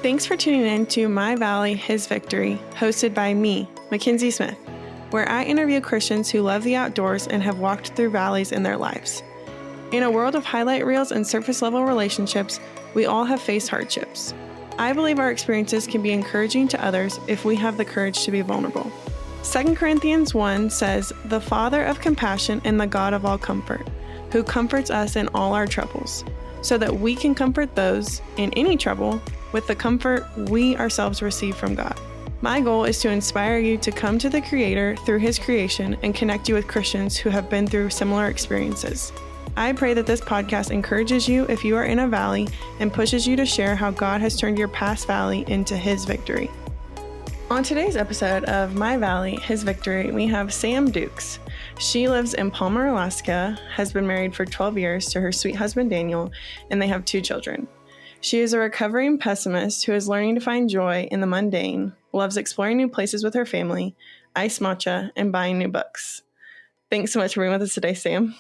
Thanks for tuning in to My Valley, His Victory, hosted by me, Mackenzie Smith, where I interview Christians who love the outdoors and have walked through valleys in their lives. In a world of highlight reels and surface-level relationships, we all have faced hardships. I believe our experiences can be encouraging to others if we have the courage to be vulnerable. 2 Corinthians 1 says, "The Father of compassion and the God of all comfort, who comforts us in all our troubles, so that we can comfort those in any trouble with the comfort we ourselves receive from God." My goal is to inspire you to come to the Creator through His creation and connect you with Christians who have been through similar experiences. I pray that this podcast encourages you if you are in a valley and pushes you to share how God has turned your past valley into His victory. On today's episode of My Valley, His Victory, we have Sam Dukes. She lives in Palmer, Alaska, has been married for 12 years to her sweet husband, Daniel, and they have 2 children. She is a recovering pessimist who is learning to find joy in the mundane, loves exploring new places with her family, ice matcha, and buying new books. Thanks so much for being with us today, Sam.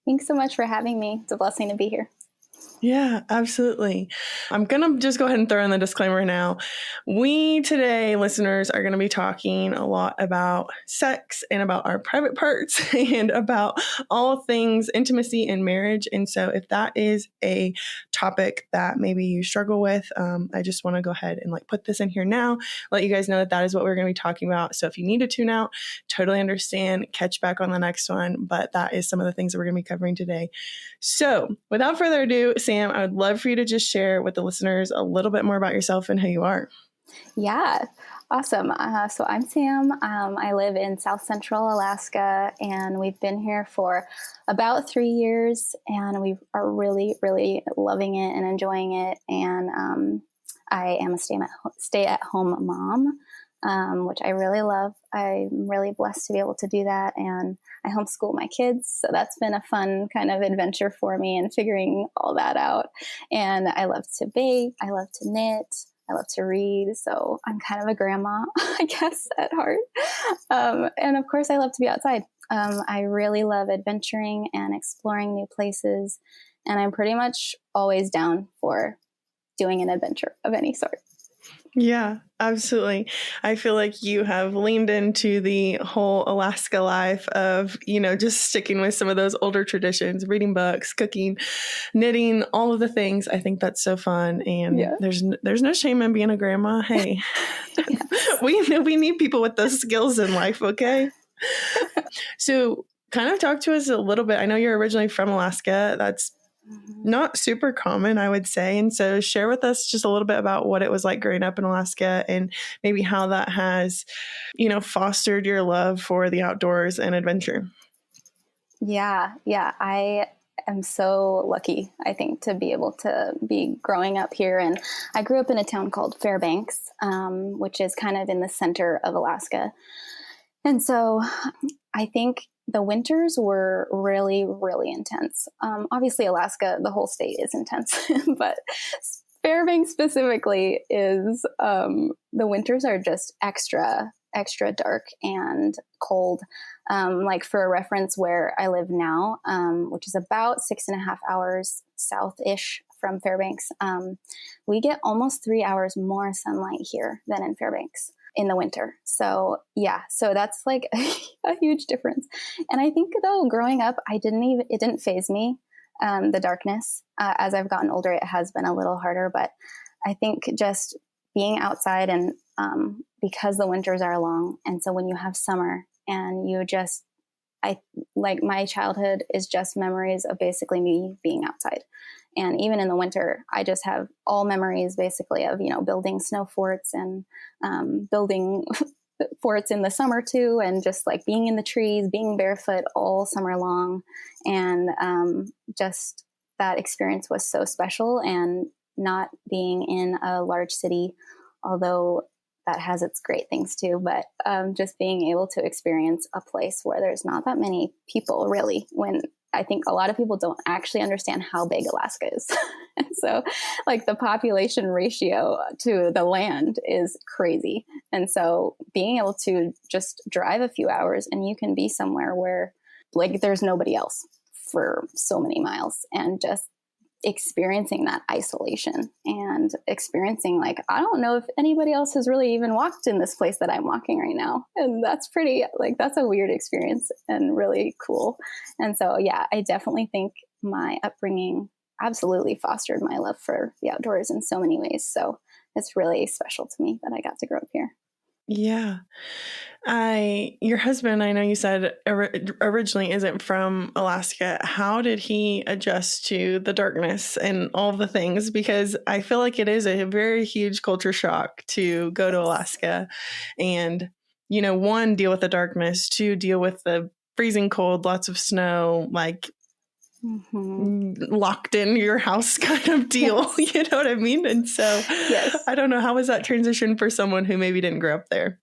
Thanks so much for having me. It's a blessing to be here. Yeah, absolutely. I'm going to just go ahead and throw in the disclaimer now. We today, listeners, are going to be talking a lot about sex and about our private parts and about all things intimacy and marriage. And so if that is a topic that maybe you struggle with, I just want to go ahead and put this in here now, let you guys know that is what we're going to be talking about. So if you need to tune out, totally understand, catch back on the next one. But that is some of the things that we're going to be covering today. So without further ado, Sam, I would love for you to just share with the listeners a little bit more about yourself and who you are. Yeah, awesome. So I'm Sam. I live in South Central Alaska, and we've been here for about 3 years, and we are really, really loving it and enjoying it. And I am a stay-at-home mom, which I really love. I'm really blessed to be able to do that. And I homeschool my kids. So that's been a fun kind of adventure for me and figuring all that out. And I love to bake. I love to knit. I love to read. So I'm kind of a grandma, I guess, at heart. And of course, I love to be outside. I really love adventuring and exploring new places. And I'm pretty much always down for doing an adventure of any sort. Yeah, absolutely. I feel like you have leaned into the whole Alaska life of, just sticking with some of those older traditions, reading books, cooking, knitting, all of the things. I think that's so fun. And there's no shame in being a grandma. Hey, we need people with those skills in life. Okay. So kind of talk to us a little bit. I know you're originally from Alaska. That's not super common, I would say. And so share with us just a little bit about what it was like growing up in Alaska and maybe how that has, fostered your love for the outdoors and adventure. Yeah. I am so lucky, I think, to be able to be growing up here. And I grew up in a town called Fairbanks, which is kind of in the center of Alaska. And so I think the winters were really, really intense. Obviously, Alaska, the whole state is intense, but Fairbanks specifically is, the winters are just extra dark and cold. For a reference, where I live now, which is about 6.5 hours south-ish from Fairbanks, we get almost 3 hours more sunlight here than in Fairbanks in the winter. So that's like a huge difference. And I think though, growing up, it didn't faze me. The darkness, as I've gotten older, it has been a little harder, but I think just being outside and, because the winters are long. And so when you have summer and my childhood is just memories of basically me being outside. And even in the winter, I just have all memories basically of, building snow forts and building forts in the summer too. And just being in the trees, being barefoot all summer long. And just that experience was so special. And not being in a large city, although that has its great things too, but just being able to experience a place where there's not that many people really, when I think a lot of people don't actually understand how big Alaska is. And so the population ratio to the land is crazy. And so being able to just drive a few hours and you can be somewhere where there's nobody else for so many miles and just experiencing that isolation and experiencing like, I don't know if anybody else has really even walked in this place that I'm walking right now. And that's pretty, like, that's a weird experience and really cool. And so, yeah, I definitely think my upbringing absolutely fostered my love for the outdoors in so many ways. So it's really special to me that I got to grow up here. Yeah. Your husband, I know you said originally isn't from Alaska. How did he adjust to the darkness and all the things? Because I feel like it is a very huge culture shock to go to Alaska and, one, deal with the darkness, two, deal with the freezing cold, lots of snow, like locked in your house kind of deal. Yes. You know what I mean? And so I don't know, how was that transition for someone who maybe didn't grow up there?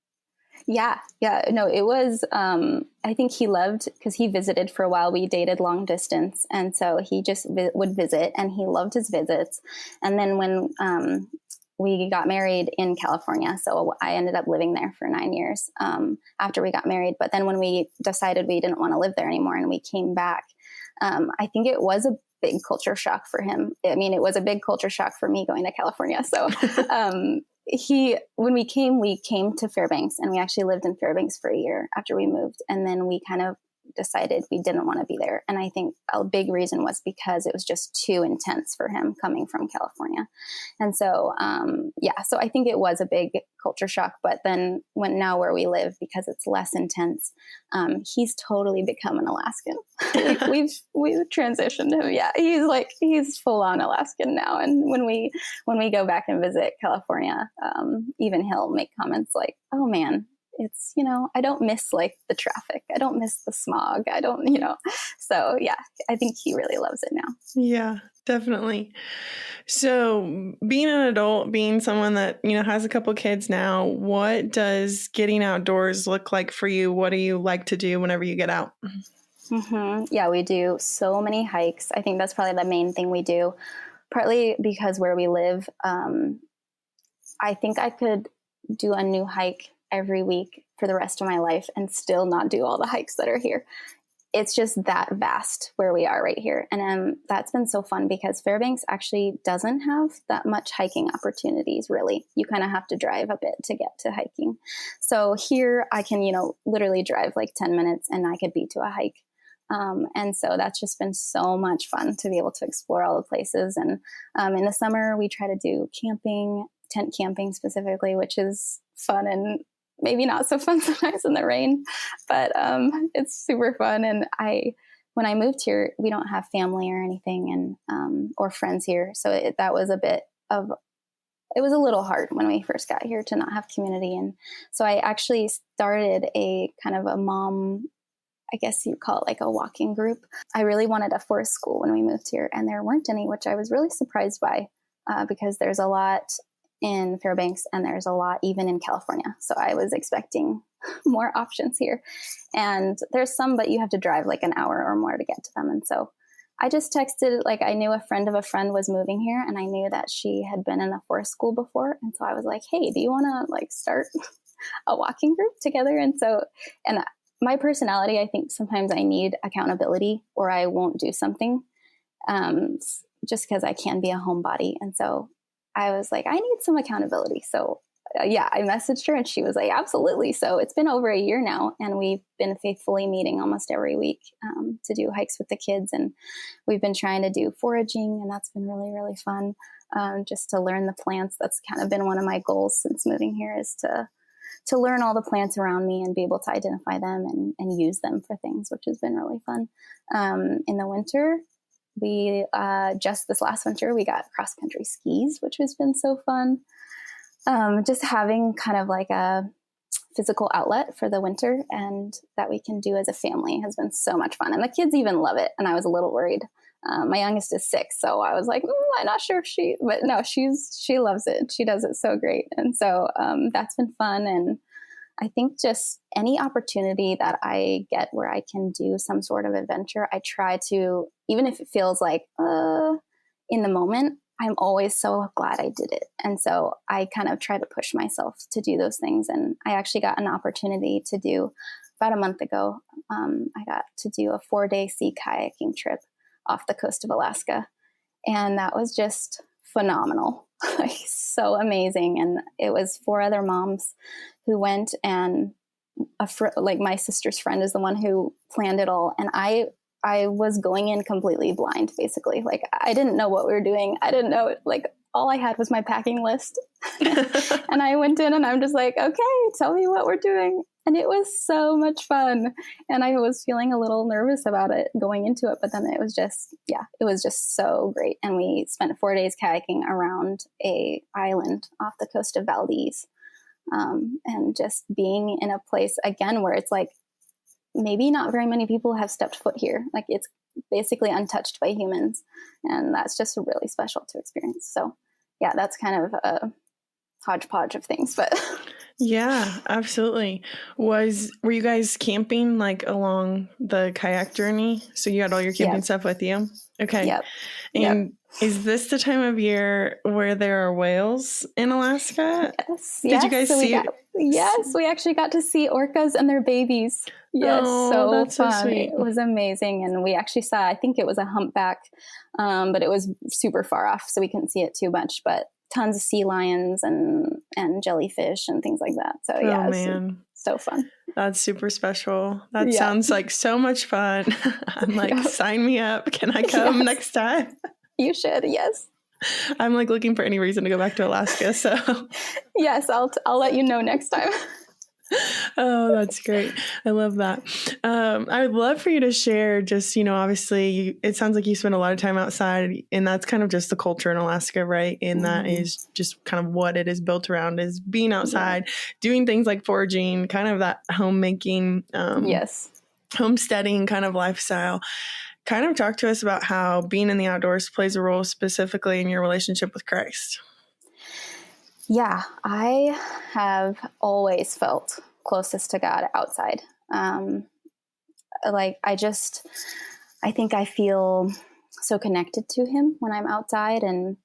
Yeah. No, it was, I think he loved, because he visited for a while. We dated long distance. And so he just would visit, and he loved his visits. And then when we got married in California, so I ended up living there for 9 years after we got married. But then when we decided we didn't want to live there anymore and we came back, I think it was a big culture shock for him. I mean, it was a big culture shock for me going to California. So when we came to Fairbanks, and we actually lived in Fairbanks for a year after we moved. And then we kind of decided we didn't want to be there. And I think a big reason was because it was just too intense for him coming from California. And so, so I think it was a big culture shock. But then now where we live, because it's less intense, he's totally become an Alaskan. we've transitioned him. Yeah. He's full on Alaskan now. And when we go back and visit California, even he'll make comments like, oh man, it's, I don't miss like the traffic. I don't miss the smog. I don't, so yeah, I think he really loves it now. Yeah, definitely. So being an adult, being someone that, has a couple kids now, what does getting outdoors look like for you? What do you like to do whenever you get out? Mm-hmm. Yeah, we do so many hikes. I think that's probably the main thing we do, partly because where we live, I think I could do a new hike every week for the rest of my life and still not do all the hikes that are here. It's just that vast where we are right here. And that's been so fun because Fairbanks actually doesn't have that much hiking opportunities, really. You kind of have to drive a bit to get to hiking. So here I can, literally drive like 10 minutes and I could be to a hike. And so that's just been so much fun to be able to explore all the places. And in the summer, we try to do camping, tent camping specifically, which is fun and maybe not so fun sometimes in the rain, but it's super fun. And when I moved here, we don't have family or anything, and or friends here, so it was a little hard when we first got here to not have community. And so I actually started a kind of a mom, I guess you call it like a walking group. I really wanted a forest school when we moved here, and there weren't any, which I was really surprised by because there's a lot in Fairbanks and there's a lot even in California. So I was expecting more options here. And there's some, but you have to drive like an hour or more to get to them. And so I just texted, like I knew a friend of a friend was moving here, and I knew that she had been in a forest school before. And so I was like, hey, do you want to like start a walking group together? And my personality, I think sometimes I need accountability or I won't do something just because I can be a homebody. And so I was like, I need some accountability. So I messaged her and she was like, absolutely. So it's been over a year now, and we've been faithfully meeting almost every week to do hikes with the kids. And we've been trying to do foraging, and that's been really, really fun just to learn the plants. That's kind of been one of my goals since moving here, is to learn all the plants around me and be able to identify them and use them for things, which has been really fun. In the winter, we just this last winter, we got cross-country skis, which has been so fun. Just having kind of like a physical outlet for the winter and that we can do as a family has been so much fun. And the kids even love it. And I was a little worried. My youngest is 6, so I was like, I'm not sure if but no, she loves it. She does it so great. And so that's been fun. And I think just any opportunity that I get where I can do some sort of adventure, I try to, even if it feels like in the moment, I'm always so glad I did it. And so I kind of try to push myself to do those things. And I actually got an opportunity to do about a month ago. I got to do a 4-day sea kayaking trip off the coast of Alaska. And that was just phenomenal. Like, so amazing. And it was 4 other moms who went, and like my sister's friend is the one who planned it all. And I was going in completely blind, basically. Like, I didn't know what we were doing. I didn't know, like, all I had was my packing list. And I went in and I'm just like, okay, tell me what we're doing. And it was so much fun. And I was feeling a little nervous about it going into it, but then it was just, it was just so great. And we spent 4 days kayaking around a island off the coast of Valdez. And just being in a place again, where it's like, maybe not very many people have stepped foot here. Like, it's basically untouched by humans. And that's just really special to experience. So yeah, that's kind of a hodgepodge of things, but yeah, absolutely. Were you guys camping like along the kayak journey? So you had all your camping stuff with you? Okay. Yep. And is this the time of year where there are whales in Alaska? Yes. Did you guys see? Yes, we actually got to see orcas and their babies. Yes, that's fun. So sweet. It was amazing. And we actually saw, I think it was a humpback, but it was super far off, so we couldn't see it too much, but tons of sea lions and jellyfish and things like that. So yeah, man, so fun. That's super special. That sounds like so much fun. I'm like, sign me up. Can I come next time? You should. Yes. I'm like looking for any reason to go back to Alaska. So yes, I'll let you know next time. Oh, that's great. I love that. I would love for you to share just, obviously it sounds like you spend a lot of time outside, and that's kind of just the culture in Alaska, right? And that is just kind of what it is built around, is being outside, doing things like foraging, kind of that homemaking, homesteading kind of lifestyle. Kind of talk to us about how being in the outdoors plays a role specifically in your relationship with Christ. Yeah, I have always felt closest to God outside. I think I feel so connected to him when I'm outside. And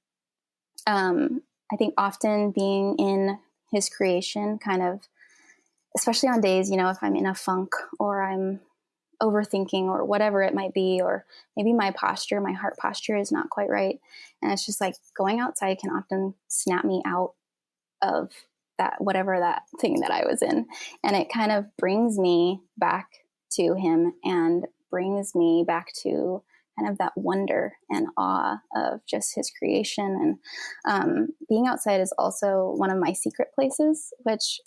I think often being in his creation, kind of, especially on days, if I'm in a funk or I'm overthinking or whatever it might be, or maybe my heart posture is not quite right. And it's just like going outside can often snap me out of that, whatever that thing that I was in. And it kind of brings me back to him and brings me back to kind of that wonder and awe of just his creation. And being outside is also one of my secret places, which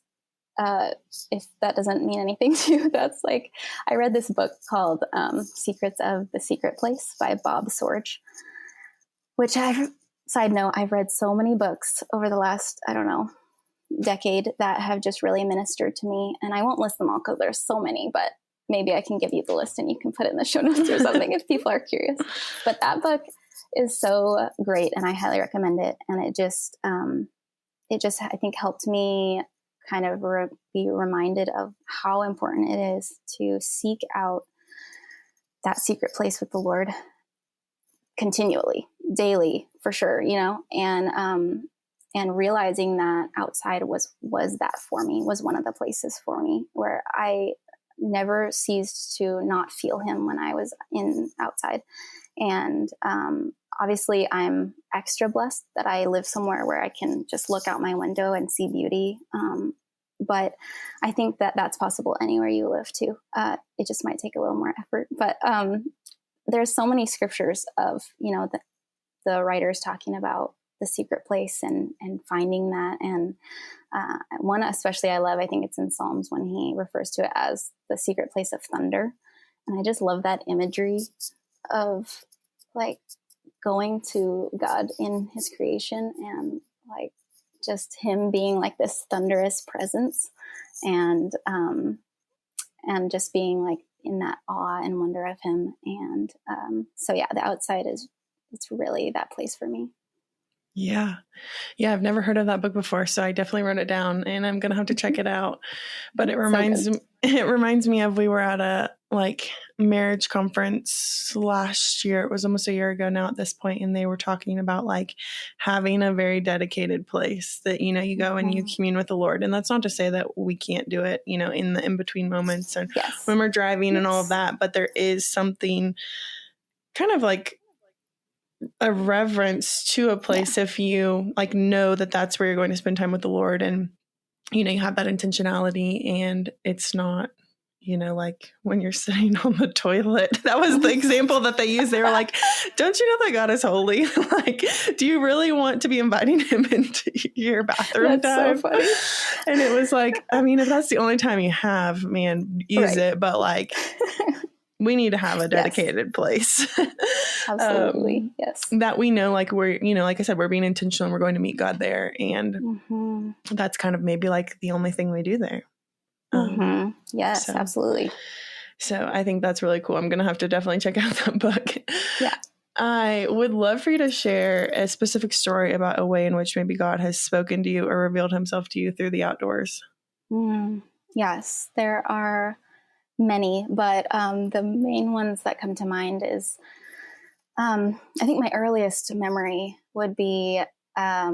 if that doesn't mean anything to you, that's like, I read this book called Secrets of the Secret Place by Bob Sorge, which side note, I've read so many books over the last, decade that have just really ministered to me. And I won't list them all because there's so many, but maybe I can give you the list and you can put it in the show notes or something if people are curious. But that book is so great and I highly recommend it. And it just I think helped me kind of be reminded of how important it is to seek out that secret place with the Lord continually, daily, for sure, and realizing that outside was that for me, was one of the places for me where I never ceased to not feel him when I was outside. And obviously I'm extra blessed that I live somewhere where I can just look out my window and see beauty. But I think that that's possible anywhere you live too. It just might take a little more effort, but there's so many scriptures of, the writers talking about the secret place and finding that. And one especially I love, I think it's in Psalms when he refers to it as the secret place of thunder. And I just love that imagery of like going to God in his creation and like just him being like this thunderous presence and just being like in that awe and wonder of him. And so yeah, the outside it's really that place for me. Yeah. I've never heard of that book before, so I definitely wrote it down and I'm going to have to check it out. But it reminds me of, we were at a marriage conference last year. It was almost a year ago now at this point, and they were talking about like having a very dedicated place that, you go and you commune with the Lord. And that's not to say that we can't do it, in the in-between moments and when we're driving and all of that, but there is something kind of like a reverence to a place if you like know that that's where you're going to spend time with the Lord, and you have that intentionality, and it's not, like when you're sitting on the toilet. That was the example that they used. They were like, don't you know that God is holy? Like, do you really want to be inviting him into your bathroom time? So funny. And it was like, I mean, if that's the only time you have, man, use it. But like, we need to have a dedicated place. Absolutely. Yes. That we know, like we're, like I said, we're being intentional and we're going to meet God there. And that's kind of maybe like the only thing we do there. Yes, absolutely. So I think that's really cool. I'm going to have to definitely check out that book. Yeah. I would love for you to share a specific story about a way in which maybe God has spoken to you or revealed himself to you through the outdoors. Yes, there are many, but the main ones that come to mind is, I think my earliest memory would be, I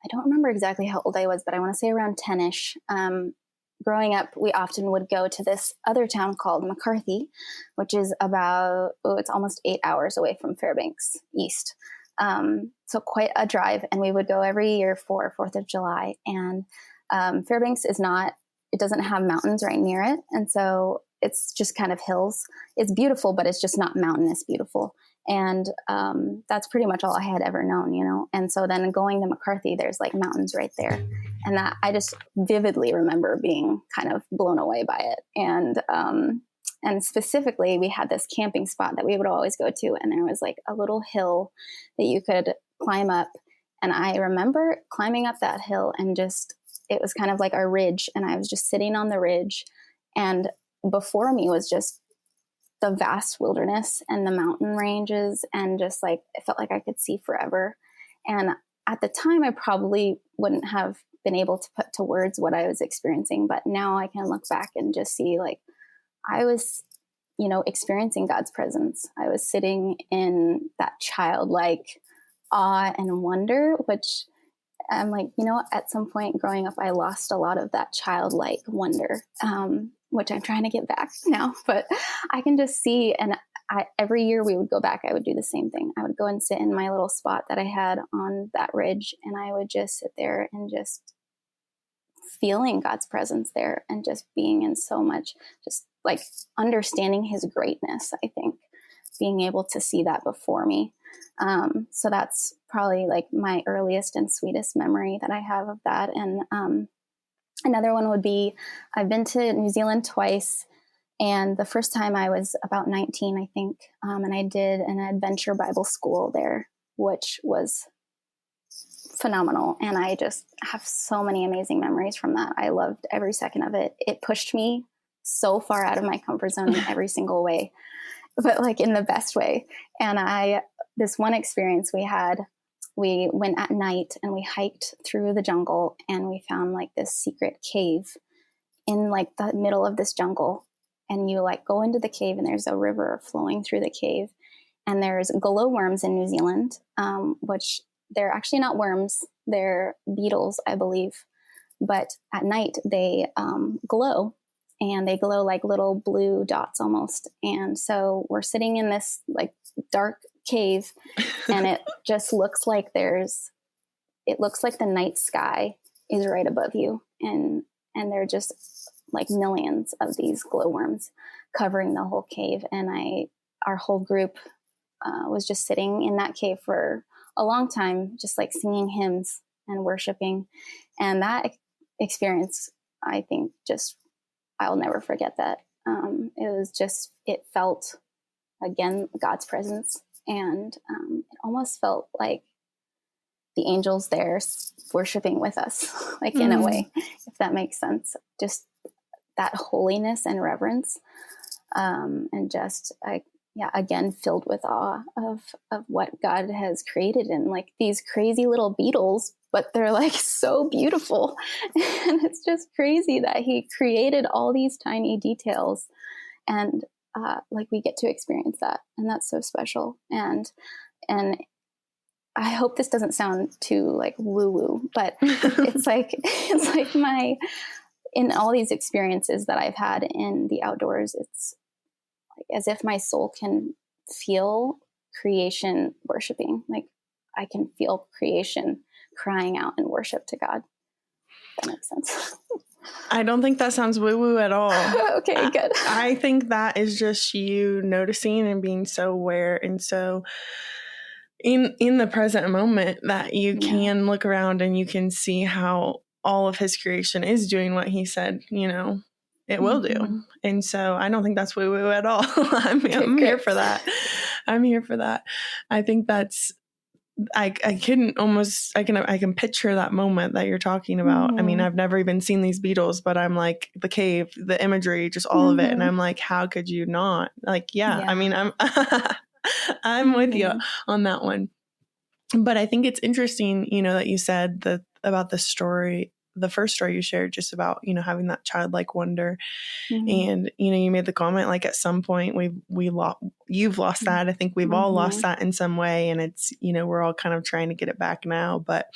don't remember exactly how old I was, but I want to say around 10-ish. Growing up, we often would go to this other town called McCarthy, which is about, it's almost 8 hours away from Fairbanks East. So quite a drive. And we would go every year for 4th of July. And Fairbanks it doesn't have mountains right near it. And so it's just kind of hills. It's beautiful, but it's just not mountainous beautiful. And that's pretty much all I had ever known, And so then going to McCarthy, there's like mountains right there. And that I just vividly remember being kind of blown away by it. And specifically, we had this camping spot that we would always go to. And there was like a little hill that you could climb up. And I remember climbing up that hill and it was kind of like a ridge. And I was just sitting on the ridge. And before me was just the vast wilderness and the mountain ranges. And just like, it felt like I could see forever. And at the time, I probably wouldn't have been able to put to words what I was experiencing. But now I can look back and just see like I was, experiencing God's presence. I was sitting in that childlike awe and wonder, which I'm like, at some point growing up, I lost a lot of that childlike wonder, which I'm trying to get back now. But I can just see, and every year we would go back, I would do the same thing. I would go and sit in my little spot that I had on that ridge, and I would just sit there and just feeling God's presence there and just being in so much, just like understanding his greatness, I think, being able to see that before me. So that's probably like my earliest and sweetest memory that I have of that. And another one would be, I've been to New Zealand twice. And the first time I was about 19, I think, and I did an adventure Bible school there, which was phenomenal. And I just have so many amazing memories from that. I loved every second of it. It pushed me so far out of my comfort zone in every single way, but like in the best way. And this one experience we went at night and we hiked through the jungle, and we found like this secret cave in like the middle of this jungle. And you like go into the cave, and there's a river flowing through the cave, and there's glowworms in New Zealand, which they're actually not worms. They're beetles, I believe. But at night they glow, and they glow like little blue dots almost. And so we're sitting in this like dark cave, and it just looks like it looks like the night sky is right above you. And they're just like millions of these glowworms covering the whole cave. And our whole group was just sitting in that cave for a long time, just like singing hymns and worshiping. And that experience, I think, I'll never forget that. It felt, again, God's presence. And it almost felt like the angels there worshiping with us, like in a way, if that makes sense. Just that holiness and reverence. And just, again, filled with awe of what God has created, and like these crazy little beetles, but they're like so beautiful. And it's just crazy that he created all these tiny details, and like we get to experience that. And that's so special. And I hope this doesn't sound too like woo woo, but it's like in all these experiences that I've had in the outdoors, it's like as if my soul can feel creation worshiping. Like I can feel creation crying out in worship to God. If that makes sense. I don't think that sounds woo-woo at all. Okay, good. I think that is just you noticing and being so aware and so in the present moment that you can look around and you can see how all of his creation is doing what he said, it will do. And so I don't think that's woo-woo at all. I'm here for that. I'm here for that. I think that's, I can picture that moment that you're talking about. I mean, I've never even seen these Beatles, but I'm like the cave, the imagery, just all of it. And I'm like, how could you not? Like, I mean, I'm with you on that one. But I think it's interesting, that you said about the story, the first story you shared, just about, having that childlike wonder. And, you made the comment, like at some point you've lost that. I think we've all lost that in some way. And it's, we're all kind of trying to get it back now. But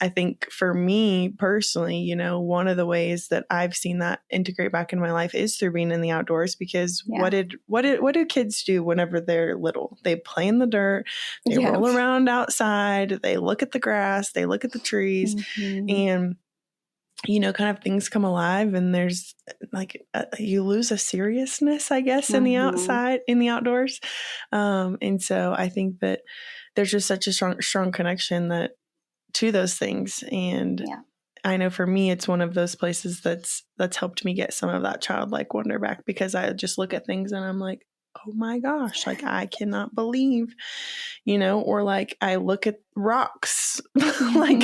I think for me personally, one of the ways that I've seen that integrate back in my life is through being in the outdoors, because what do kids do whenever they're little? They play in the dirt, they roll around outside, they look at the grass, they look at the trees, and kind of things come alive, and there's like you lose a seriousness, I guess, in the outdoors. And so I think that there's just such a strong connection to those things. And I know for me, it's one of those places that's helped me get some of that childlike wonder back, because I just look at things and I'm like, oh my gosh, like I cannot believe, or like I look at rocks, like,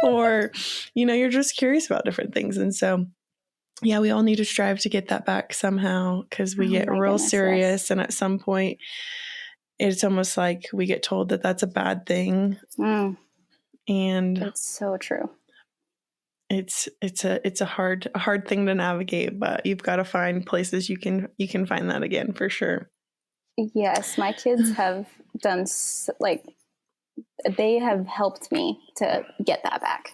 or, you're just curious about different things. And so, we all need to strive to get that back somehow, because we get real serious. And at some point, it's almost like we get told that that's a bad thing. And it's so true. It's a hard thing to navigate, but you've got to find places you can find that again, for sure. Yes. My kids have done they have helped me to get that back,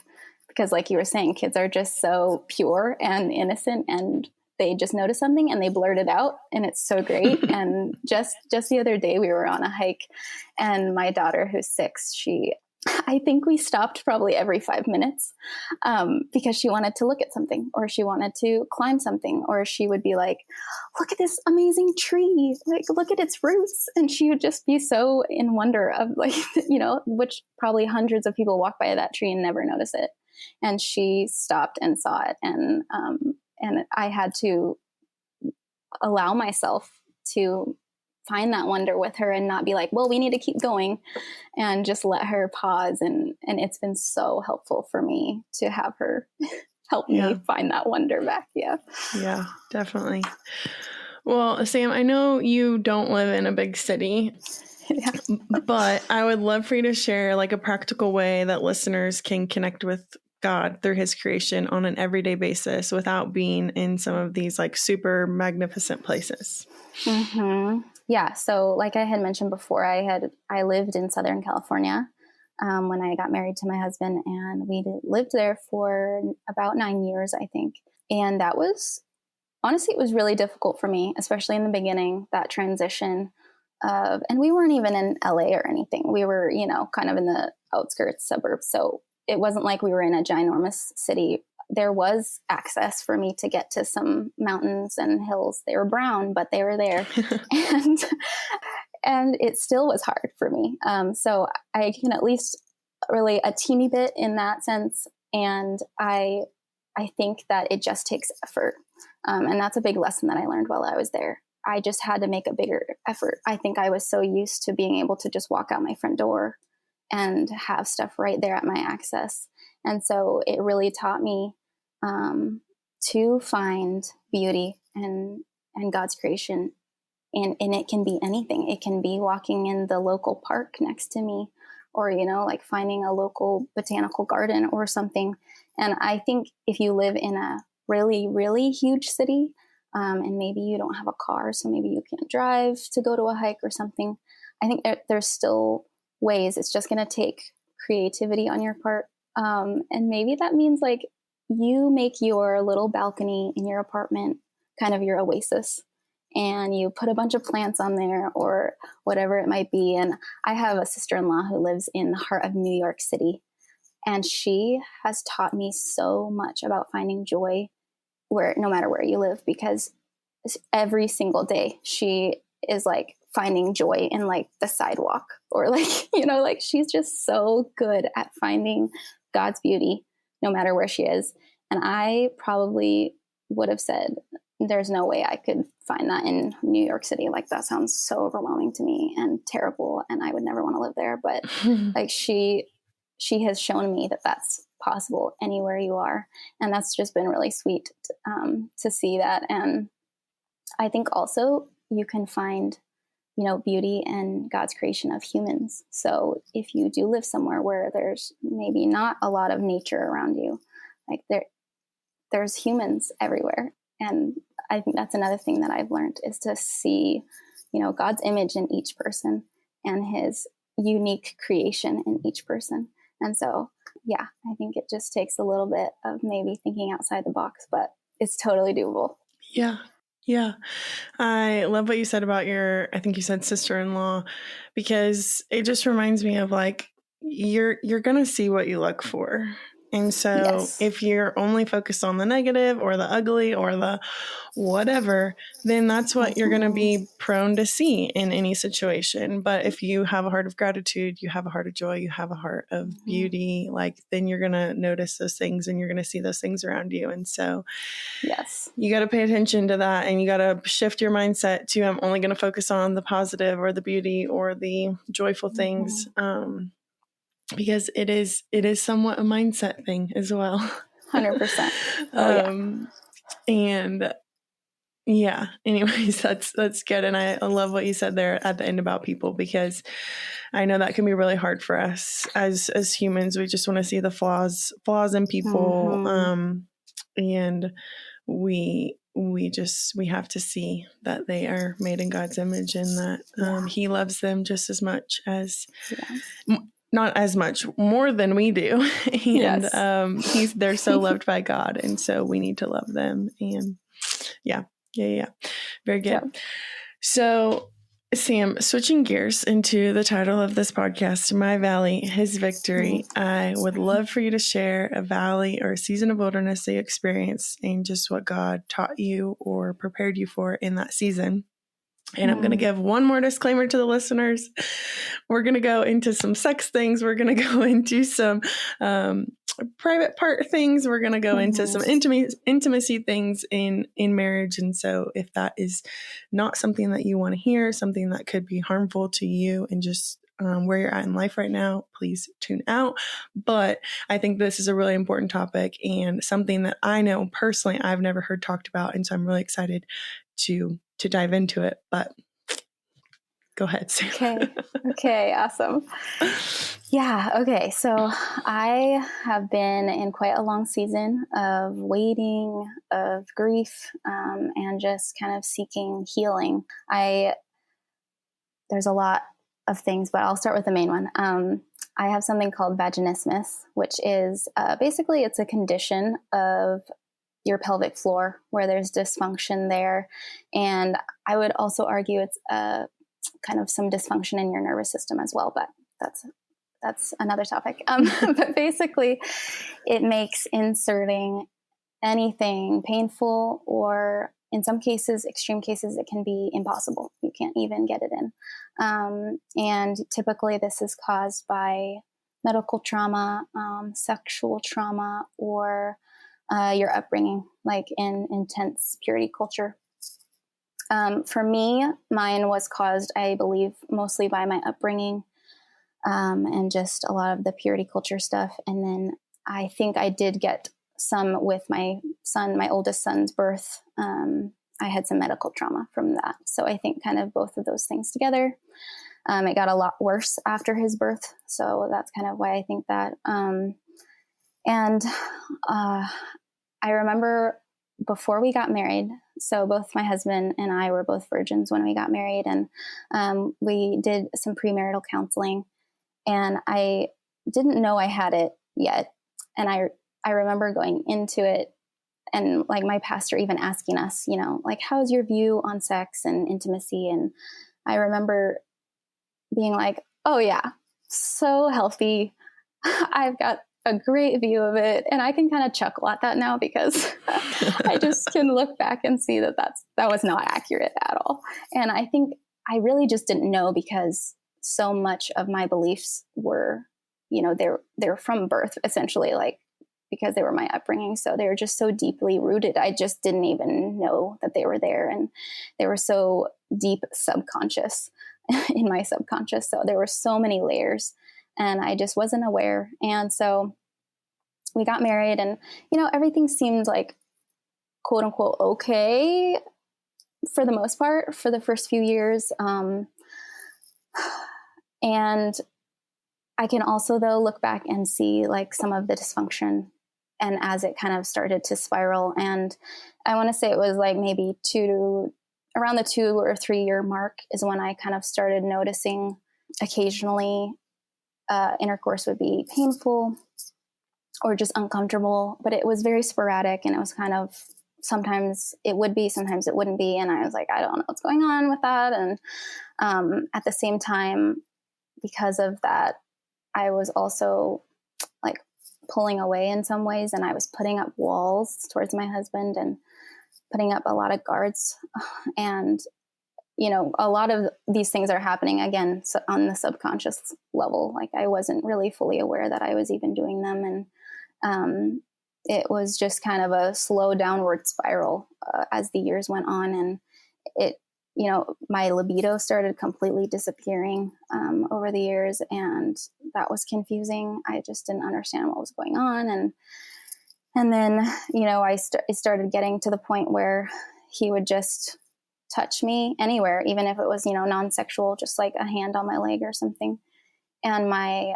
because like you were saying, kids are just so pure and innocent, and they just notice something and they blurt it out, and it's so great. And just the other day we were on a hike, and my daughter, who's 6, I think we stopped probably every 5 minutes because she wanted to look at something, or she wanted to climb something, or she would be like, look at this amazing tree, like look at its roots. And she would just be so in wonder of like, which probably hundreds of people walk by that tree and never notice it. And she stopped and saw it. And I had to allow myself to find that wonder with her and not be like, well, we need to keep going, and just let her pause. And it's been so helpful for me to have her help me find that wonder back. Yeah, definitely. Well, Sam, I know you don't live in a big city, but I would love for you to share like a practical way that listeners can connect with God through his creation on an everyday basis without being in some of these like super magnificent places. Yeah. So like I had mentioned before, I lived in Southern California when I got married to my husband, and we lived there for about 9 years, I think. And that was, honestly, it was really difficult for me, especially in the beginning, that transition of, and we weren't even in LA or anything. We were, kind of in the outskirts suburbs. So it wasn't like we were in a ginormous city. There was access for me to get to some mountains and hills. They were brown, but they were there. and it still was hard for me. So I can at least relate a teeny bit in that sense. And I think that it just takes effort. And that's a big lesson that I learned while I was there. I just had to make a bigger effort. I think I was so used to being able to just walk out my front door and have stuff right there at my access. And so it really taught me to find beauty and God's creation. And it can be anything. It can be walking in the local park next to me, or, like finding a local botanical garden or something. And I think if you live in a really, really huge city, and maybe you don't have a car, so maybe you can't drive to go to a hike or something, I think there's still ways. It's just going to take creativity on your part. And maybe that means like you make your little balcony in your apartment kind of your oasis, and you put a bunch of plants on there or whatever it might be. And I have a sister-in-law who lives in the heart of New York City, and she has taught me so much about finding joy where, no matter where you live, because every single day she is like finding joy in like the sidewalk, or like, like she's just so good at finding God's beauty no matter where she is. And I probably would have said, there's no way I could find that in New York City. Like, that sounds so overwhelming to me and terrible, and I would never want to live there. But like she has shown me that that's possible anywhere you are. And that's just been really sweet to see that. And I think also you can find, beauty in God's creation of humans. So if you do live somewhere where there's maybe not a lot of nature around you, like there's humans everywhere. And I think that's another thing that I've learned, is to see, God's image in each person and his unique creation in each person. And so, yeah, I think it just takes a little bit of maybe thinking outside the box, but it's totally doable. Yeah. Yeah. I love what you said about I think you said sister-in-law, because it just reminds me of like, you're going to see what you look for. And so if you're only focused on the negative or the ugly or the whatever, then that's what you're going to be prone to see in any situation. But if you have a heart of gratitude, you have a heart of joy, you have a heart of beauty, like, then you're going to notice those things and you're going to see those things around you. And so you got to pay attention to that, and you got to shift your mindset to, I'm only going to focus on the positive or the beauty or the joyful things. Because it is somewhat a mindset thing as well. 100%. And yeah, anyways, that's good. And I love what you said there at the end about people, because I know that can be really hard for us as humans. We just want to see the flaws in people. And we have to see that they are made in God's image, and that he loves them just as much as not as much, more than we do. And they're so loved by God. And so we need to love them. And yeah. Very good. Yeah. So Sam, switching gears into the title of this podcast, My Valley, His Victory, I would love for you to share a valley or a season of wilderness that you experienced and just what God taught you or prepared you for in that season. And I'm going to give one more disclaimer to the listeners. We're going to go into some sex things. We're going to go into some private part things. We're going to go into some intimacy things in marriage. And so if that is not something that you want to hear, something that could be harmful to you and just where you're at in life right now, please tune out. But I think this is a really important topic and something that I know personally I've never heard talked about. And so I'm really excited to dive into it. But go ahead, Sam. Okay. Awesome. Yeah. Okay. So I have been in quite a long season of waiting, of grief, and just kind of seeking healing. There's a lot of things, but I'll start with the main one. I have something called Vaginismus, which is basically it's a condition of your pelvic floor where there's dysfunction there. And I would also argue it's kind of some dysfunction in your nervous system as well, but that's another topic. But basically it makes inserting anything painful, or in some cases, extreme cases, it can be impossible. You can't even get it in. And typically this is caused by medical trauma, sexual trauma, or your upbringing, like in intense purity culture. For me, mine was caused, I believe, mostly by my upbringing and just a lot of the purity culture stuff. And then I think I did get some with my oldest son's birth. I had some medical trauma from that. So I think kind of both of those things together. It got a lot worse after his birth. So that's kind of why I think that. I remember before we got married, so both my husband and I were both virgins when we got married, and we did some premarital counseling, and I didn't know I had it yet. And I remember going into it and like my pastor even asking us, you know, like, how's your view on sex and intimacy? And I remember being like, oh yeah, so healthy. I've got a great view of it. And I can kind of chuckle at that now because I just can look back and see that that was not accurate at all. And I think I really just didn't know because so much of my beliefs were, you know, they're from birth, essentially, like, because they were my upbringing. So they were just so deeply rooted. I just didn't even know that they were there. And they were so deep subconscious in my subconscious. So there were so many layers and I just wasn't aware. And so we got married and, you know, everything seemed like quote unquote okay for the most part for the first few years. And I can also, though, look back and see like some of the dysfunction and as it kind of started to spiral. And I want to say it was like maybe around the 2 or 3 year mark is when I kind of started noticing occasionally intercourse would be painful or just uncomfortable, but it was very sporadic and it was kind of, sometimes it would be, sometimes it wouldn't be. And I was like, I don't know what's going on with that. And at the same time, because of that, I was also like pulling away in some ways, and I was putting up walls towards my husband and putting up a lot of guards. And, you know, a lot of these things are happening again on the subconscious level. Like I wasn't really fully aware that I was even doing them. And it was just kind of a slow downward spiral as the years went on. And it, you know, my libido started completely disappearing over the years, and that was confusing. I just didn't understand what was going on. And then, you know, it started getting to the point where he would just touch me anywhere, even if it was, you know, non-sexual, just like a hand on my leg or something. And my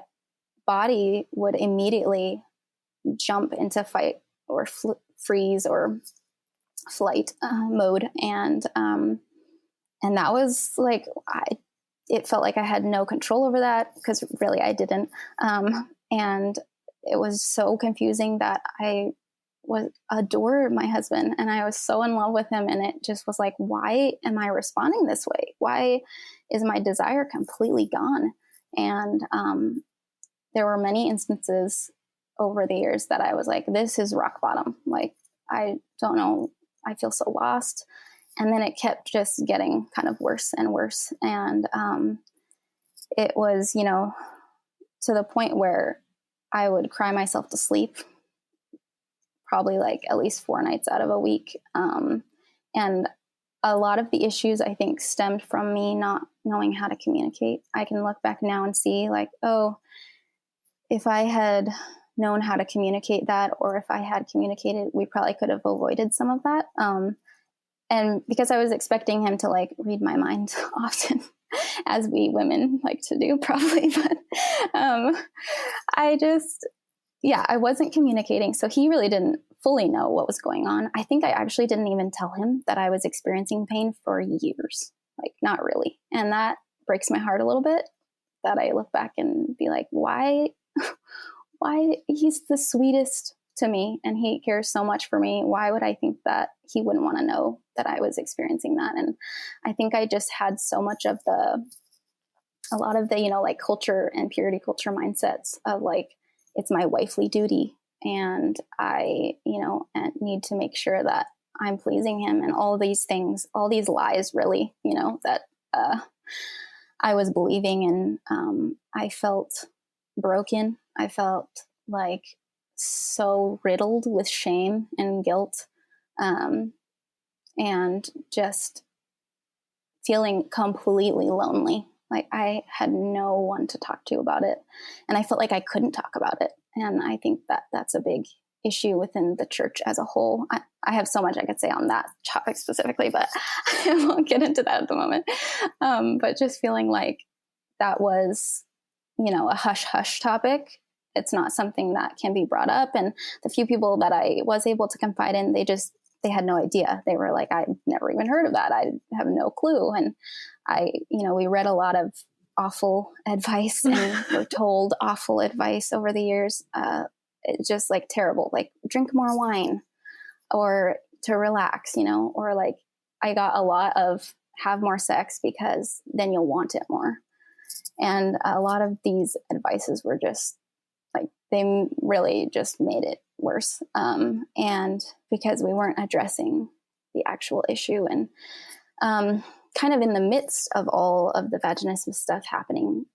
body would immediately jump into fight or freeze or flight mode. And that was like, it felt like I had no control over that because really I didn't. And it was so confusing that I adored my husband and I was so in love with him. And it just was like, why am I responding this way? Why is my desire completely gone? And there were many instances over the years that I was like, this is rock bottom. Like, I don't know. I feel so lost. And then it kept just getting kind of worse and worse. And it was, you know, to the point where I would cry myself to sleep, probably like at least 4 nights out of a week. And a lot of the issues, I think, stemmed from me not knowing how to communicate. I can look back now and see like, oh, if I had known how to communicate that, or if I had communicated, we probably could have avoided some of that. And because I was expecting him to like read my mind often, as we women like to do probably, but I wasn't communicating. So he really didn't fully know what was going on. I think I actually didn't even tell him that I was experiencing pain for years, like not really. And that breaks my heart a little bit, that I look back and be like, why he's the sweetest to me and he cares so much for me. Why would I think that he wouldn't want to know that I was experiencing that? And I think I just had so much of a lot of the, you know, like culture and purity culture mindsets of like, it's my wifely duty. And I, you know, need to make sure that I'm pleasing him and all these things, all these lies really, you know, that I was believing. And I felt broken. I felt like so riddled with shame and guilt, and just feeling completely lonely. Like I had no one to talk to about it. And I felt like I couldn't talk about it. And I think that that's a big issue within the church as a whole. I have so much I could say on that topic specifically, but I won't get into that at the moment. But just feeling like that was, you know, a hush-hush topic. It's not something that can be brought up. And the few people that I was able to confide in, they had no idea. They were like, I've never even heard of that. I have no clue. And we read a lot of awful advice and were told awful advice over the years. It's just like terrible, like drink more wine, or to relax, or like I got a lot of have more sex because then you'll want it more. And a lot of these advices were just like, they really just made it worse. And because we weren't addressing the actual issue. And kind of in the midst of all of the vaginismus stuff happening,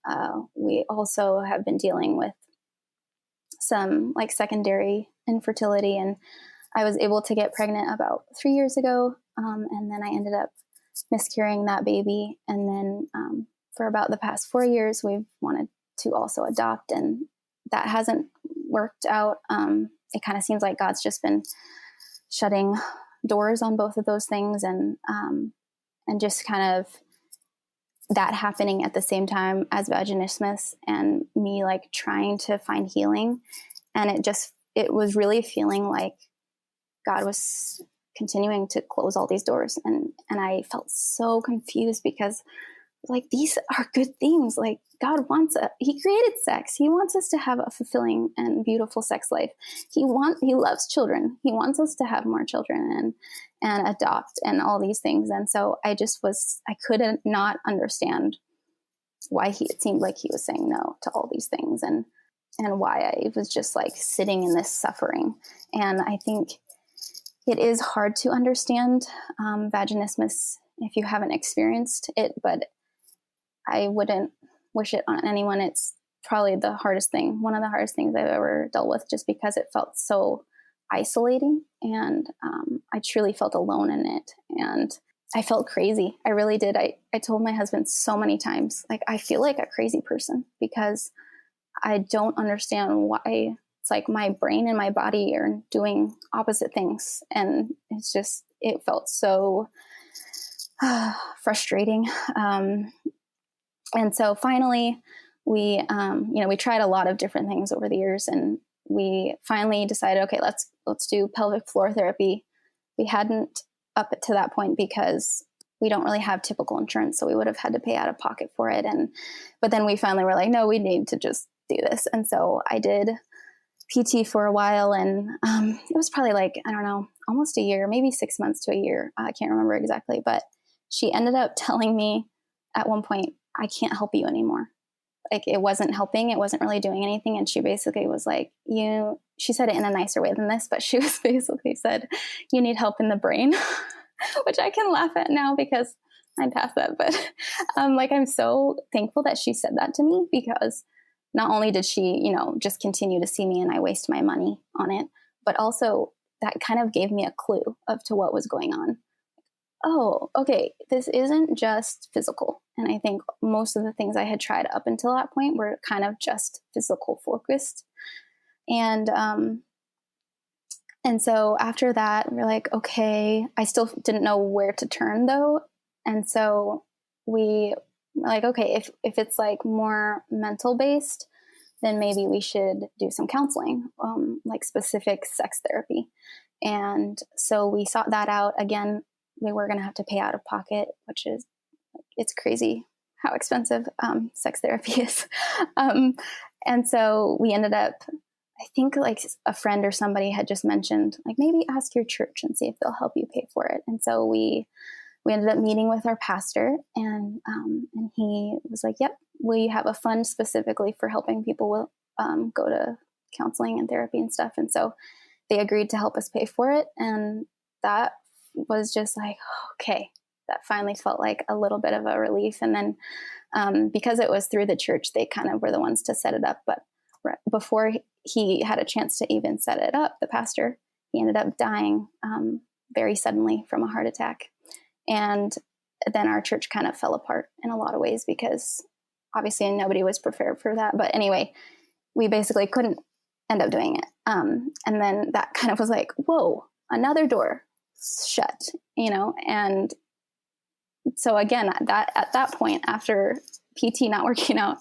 we also have been dealing with some like secondary infertility. And I was able to get pregnant about 3 years ago. And then I ended up miscarrying that baby. And then for about the past 4 years, we've wanted to also adopt, and that hasn't worked out. It kind of seems like God's just been shutting doors on both of those things, and just kind of that happening at the same time as vaginismus and me like trying to find healing. And it was really feeling like God was continuing to close all these doors. And I felt so confused because like, these are good things. Like God he created sex. He wants us to have a fulfilling and beautiful sex life. He loves children. He wants us to have more children and adopt and all these things. And so I couldn't not understand why it seemed like he was saying no to all these things, and why I was just like sitting in this suffering. And I think it is hard to understand vaginismus if you haven't experienced it, but I wouldn't wish it on anyone. It's probably one of the hardest things I've ever dealt with, just because it felt so isolating, and I truly felt alone in it, and I felt crazy. I really did. I told my husband so many times, like, I feel like a crazy person because I don't understand why. It's like my brain and my body are doing opposite things, and it felt so frustrating. And so finally we tried a lot of different things over the years, and we finally decided, okay, let's do pelvic floor therapy. We hadn't up to that point because we don't really have typical insurance. So we would have had to pay out of pocket for it. But then we finally were like, no, we need to just do this. And so I did PT for a while, and it was probably like, I don't know, almost a year, maybe 6 months to a year. I can't remember exactly, but she ended up telling me at one point, I can't help you anymore. Like, it wasn't helping. It wasn't really doing anything. And she basically was like, she said it in a nicer way than this, but she was basically said, you need help in the brain, which I can laugh at now because I'm past that. But I'm so thankful that she said that to me, because not only did she, just continue to see me and I waste my money on it, but also that kind of gave me a clue to what was going on. Oh, okay, this isn't just physical. And I think most of the things I had tried up until that point were kind of just physical focused. And so after that, we're like, okay, I still didn't know where to turn though. And so we were like, okay, if it's like more mental based, then maybe we should do some counseling, like specific sex therapy. And so we sought that out. Again, we were going to have to pay out of pocket, it's crazy how expensive sex therapy is. And so we ended up, I think like a friend or somebody had just mentioned, like, maybe ask your church and see if they'll help you pay for it. And so we ended up meeting with our pastor, and he was like, yep, we have a fund specifically for helping people go to counseling and therapy and stuff. And so they agreed to help us pay for it. And that was just like, okay, that finally felt like a little bit of a relief. And then because it was through the church, they kind of were the ones to set it up. But before he had a chance to even set it up, the pastor, he ended up dying very suddenly from a heart attack. And then our church kind of fell apart in a lot of ways, because obviously nobody was prepared for that. But anyway, we basically couldn't end up doing it. And then that kind of was like, whoa, another door shut, and so again, at that point, after PT not working out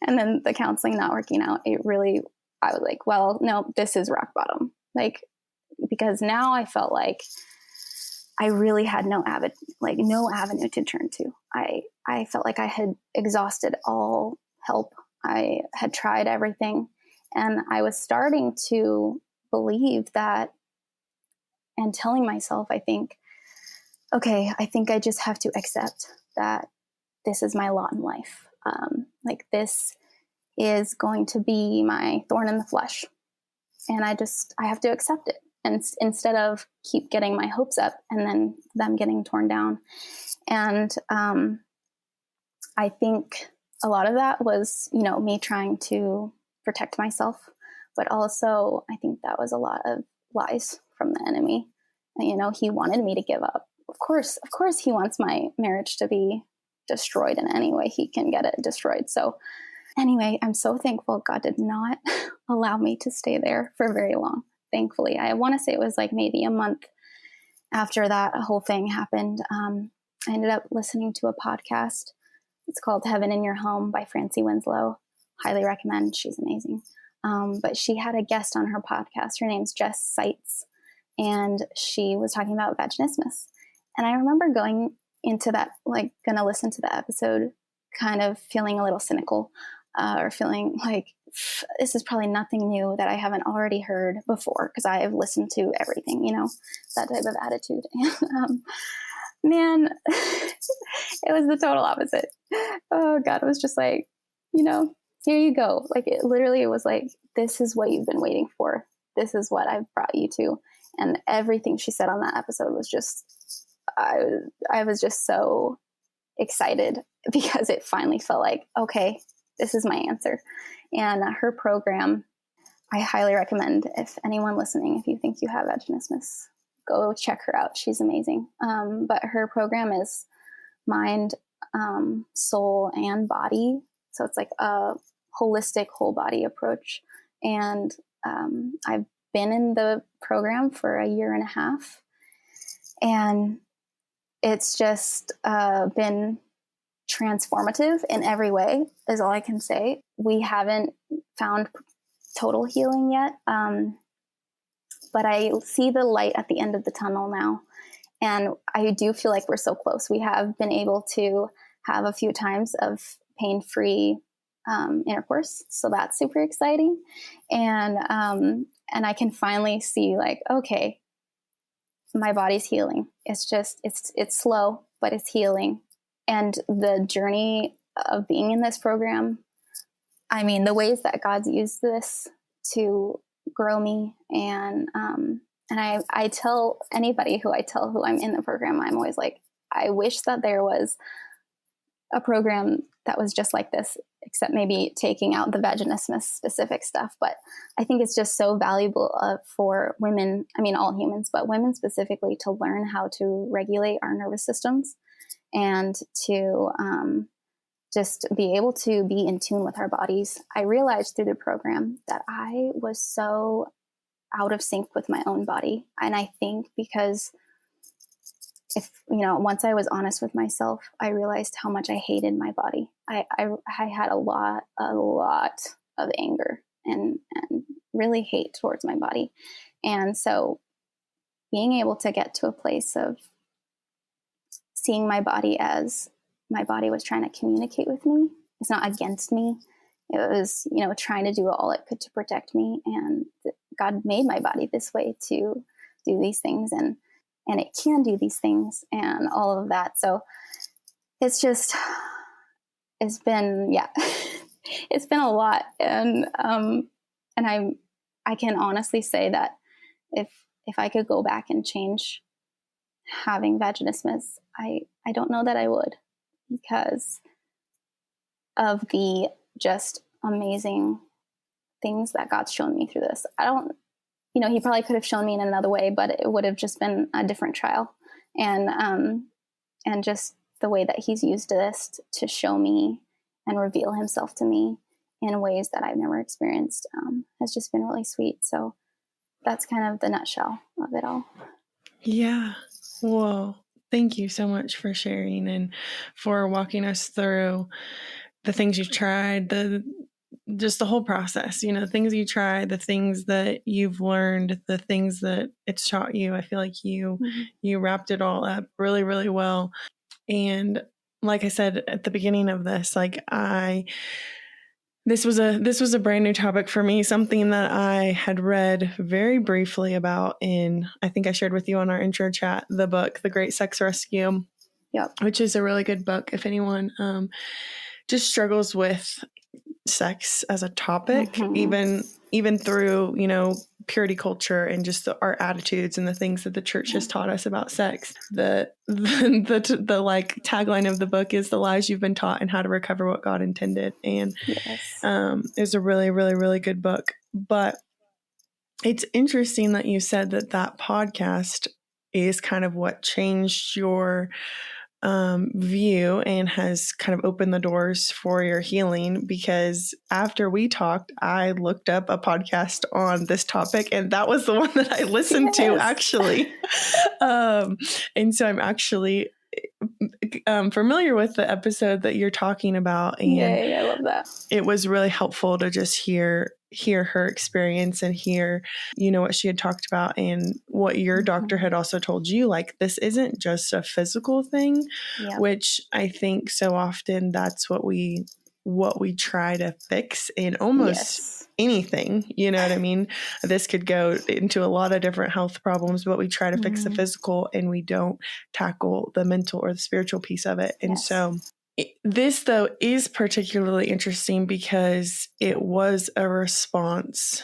and then the counseling not working out, I was like, well, no, this is rock bottom. Like, because now I felt like I really had no avenue to turn to. I felt like I had exhausted all help. I had tried everything, and I was starting to believe that and telling myself, I think, okay, I think I just have to accept that this is my lot in life. Like this is going to be my thorn in the flesh. And I have to accept it. And instead of keep getting my hopes up and then them getting torn down. And I think a lot of that was, me trying to protect myself, but also I think that was a lot of lies from the enemy. And, he wanted me to give up. Of course, he wants my marriage to be destroyed in any way he can get it destroyed. So anyway, I'm so thankful God did not allow me to stay there for very long. Thankfully, I want to say it was like maybe a month after that whole thing happened. I ended up listening to a podcast. It's called Heaven in Your Home by Francie Winslow. Highly recommend. She's amazing. But she had a guest on her podcast. Her name's Jess Seitz, and she was talking about vaginismus. And I remember going into that, like, going to listen to the episode, kind of feeling a little cynical, or feeling like this is probably nothing new that I haven't already heard before, because I have listened to everything, that type of attitude. And man, it was the total opposite. Oh God, it was just like, here you go. Like it was like, this is what you've been waiting for. This is what I've brought you to. And everything she said on that episode was just, I was just so excited because it finally felt like, okay, this is my answer. And her program, I highly recommend, if anyone listening, if you think you have vaginismus, go check her out. She's amazing. But her program is mind, soul, and body. So it's like a holistic whole body approach. And I've been in the program for a year and a half. And it's just been transformative in every way, is all I can say. We haven't found total healing yet. But I see the light at the end of the tunnel now. And I do feel like we're so close. We have been able to have a few times of pain-free intercourse. So that's super exciting. And I can finally see like, okay, my body's healing. It's just, it's slow, but it's healing. And the journey of being in this program, I mean, the ways that God's used this to grow me. And I tell anybody who I'm in the program, I'm always like, I wish that there was a program that was just like this, except maybe taking out the vaginismus specific stuff. But I think it's just so valuable for women, I mean, all humans, but women specifically, to learn how to regulate our nervous systems and to just be able to be in tune with our bodies. I realized through the program that I was so out of sync with my own body. And I think because once I was honest with myself, I realized how much I hated my body. I had a lot of anger and really hate towards my body. And so being able to get to a place of seeing my body as my body was trying to communicate with me. It's not against me. It was, trying to do all it could to protect me. And God made my body this way to do these things, and it can do these things and all of that. So it's been, it's been a lot. And I can honestly say that if I could go back and change having vaginismus, I don't know that I would, because of the just amazing things that God's shown me through this. He probably could have shown me in another way, but it would have just been a different trial. And just the way that he's used this to show me and reveal himself to me in ways that I've never experienced has just been really sweet. So that's kind of the nutshell of it all. Yeah. Whoa. Thank you so much for sharing and for walking us through the things you've tried, just the whole process, the things you tried, the things that you've learned, the things that it's taught you. I feel like you wrapped it all up really, really well. And like I said at the beginning of this, like I This was a brand new topic for me, something that I had read very briefly about I think I shared with you on our intro chat, the book, The Great Sex Rescue, Yep. which is a really good book if anyone just struggles with sex as a topic, Mm-hmm. even through, purity culture and just our attitudes and the things that the church has taught us about sex. The like tagline of the book is "The Lies You've Been Taught and How to Recover What God Intended." And Yes. it's a really, really, really good book. But it's interesting that you said that podcast is kind of what changed your view and has kind of opened the doors for your healing, because after we talked, I looked up a podcast on this topic, and that was the one that I listened to, actually. And so I'm actually familiar with the episode that you're talking about. And yay, I love that. It was really helpful to just hear her experience and hear, what she had talked about and what your doctor had also told you. Like, this isn't just a physical thing, which I think so often that's what we try to fix in almost anything. You know what I mean? This could go into a lot of different health problems, but we try to fix the physical and we don't tackle the mental or the spiritual piece of it. And so this, though, is particularly interesting because it was a response,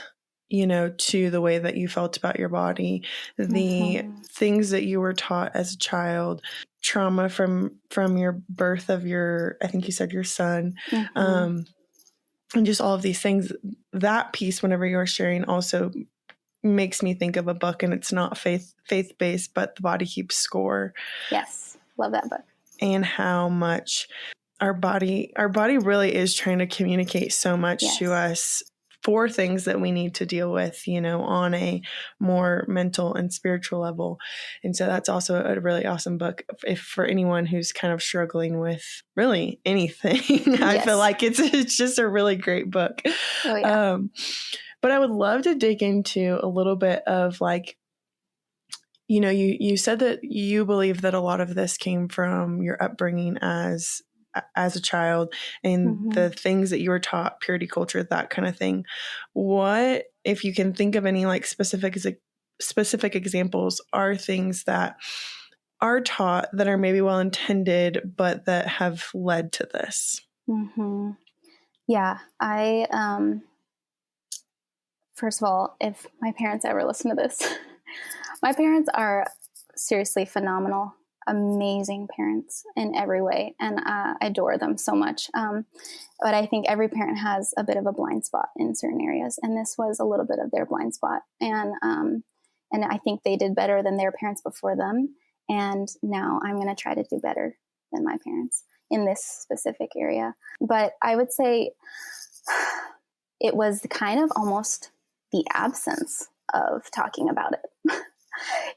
to the way that you felt about your body, the things that you were taught as a child, trauma from your birth of I think you said your son, and just all of these things. That piece, whenever you're sharing, also makes me think of a book, and it's not faith-based, but The Body Keeps Score. Yes. Love that book. And how much our body really is trying to communicate so much to us for things that we need to deal with, on a more mental and spiritual level. And so that's also a really awesome book if for anyone who's kind of struggling with really anything. I feel like it's just a really great book. Oh, yeah. But I would love to dig into a little bit of like, you said that you believe that a lot of this came from your upbringing as a child and the things that you were taught, purity culture, that kind of thing. What, if you can think of any like specific examples, are things that are taught that are maybe well intended, but that have led to this? Yeah, I first of all, if my parents ever listen to this, my parents are seriously phenomenal, amazing parents in every way, and I adore them so much. But I think every parent has a bit of a blind spot in certain areas, and this was a little bit of their blind spot. And I think they did better than their parents before them, and now I'm going to try to do better than my parents in this specific area. But I would say it was kind of almost the absence of talking about it.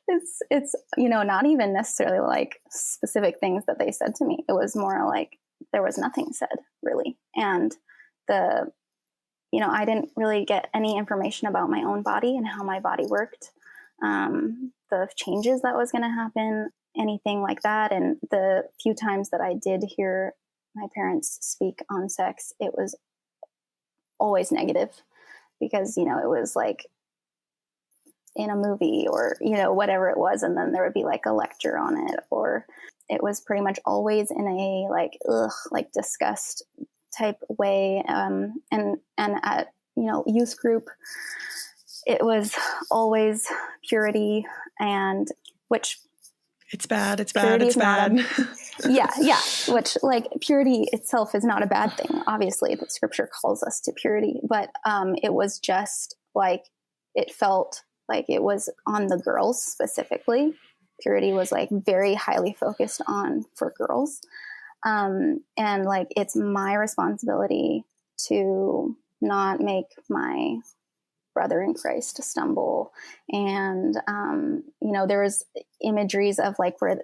It's not even necessarily like specific things that they said to me. It was more like there was nothing said really. And I didn't really get any information about my own body and how my body worked, the changes that was going to happen, anything like that. And the few times that I did hear my parents speak on sex, it was always negative because, it was like in a movie or, whatever it was. And then there would be like a lecture on it, or it was pretty much always in a like disgust type way. And at, youth group, it was always purity, and which it's bad. It's bad. It's bad. Yeah. Which like purity itself is not a bad thing. Obviously the scripture calls us to purity, but it was just like, it felt like it was on the girls specifically. Purity was like very highly focused on for girls. And like, it's my responsibility to not make my brother in Christ stumble. And, there was imageries of like where,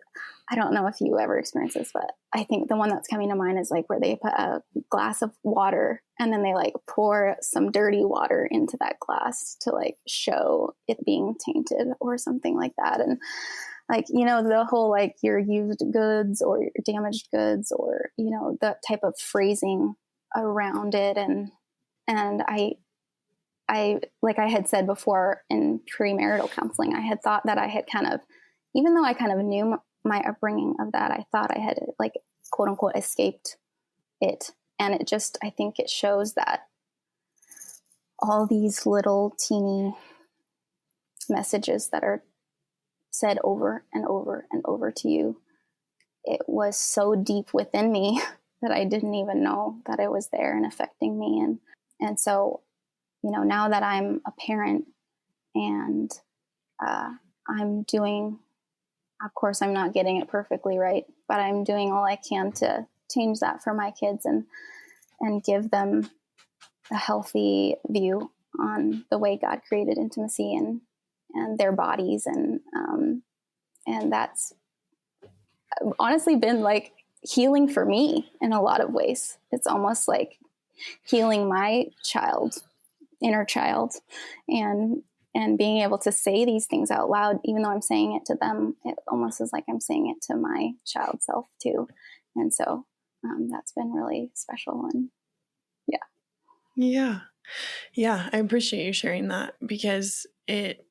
I don't know if you ever experienced this, but I think the one that's coming to mind is like where they put a glass of water and then they like pour some dirty water into that glass to like show it being tainted or something like that. And like, the whole, like your used goods or your damaged goods or, that type of phrasing around it. And And like I had said before in premarital counseling, I had thought that I had kind of, even though I kind of knew my upbringing of that, I thought I had like quote unquote escaped it. And it just, I think it shows that all these little teeny messages that are said over and over and over to you, it was so deep within me that I didn't even know that it was there and affecting me. And so, now that I'm a parent and I'm doing, of course, I'm not getting it perfectly right, but I'm doing all I can to change that for my kids and give them a healthy view on the way God created intimacy and their bodies. And that's honestly been like healing for me in a lot of ways. It's almost like healing my inner child, and being able to say these things out loud, even though I'm saying it to them, it almost is like I'm saying it to my child self too. And so that's been really special. And yeah, I appreciate you sharing that, because it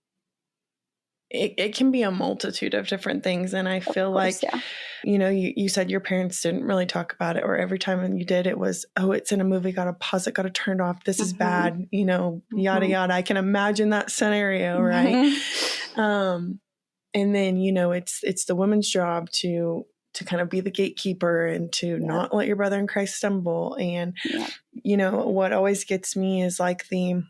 can be a multitude of different things. And I feel like, you said your parents didn't really talk about it, or every time you did, it was, oh, it's in a movie, got to pause it, got to turn it off. This is bad, yada, yada. I can imagine that scenario. Right. And then, it's the woman's job to kind of be the gatekeeper and to not let your brother in Christ stumble. And, what always gets me is like we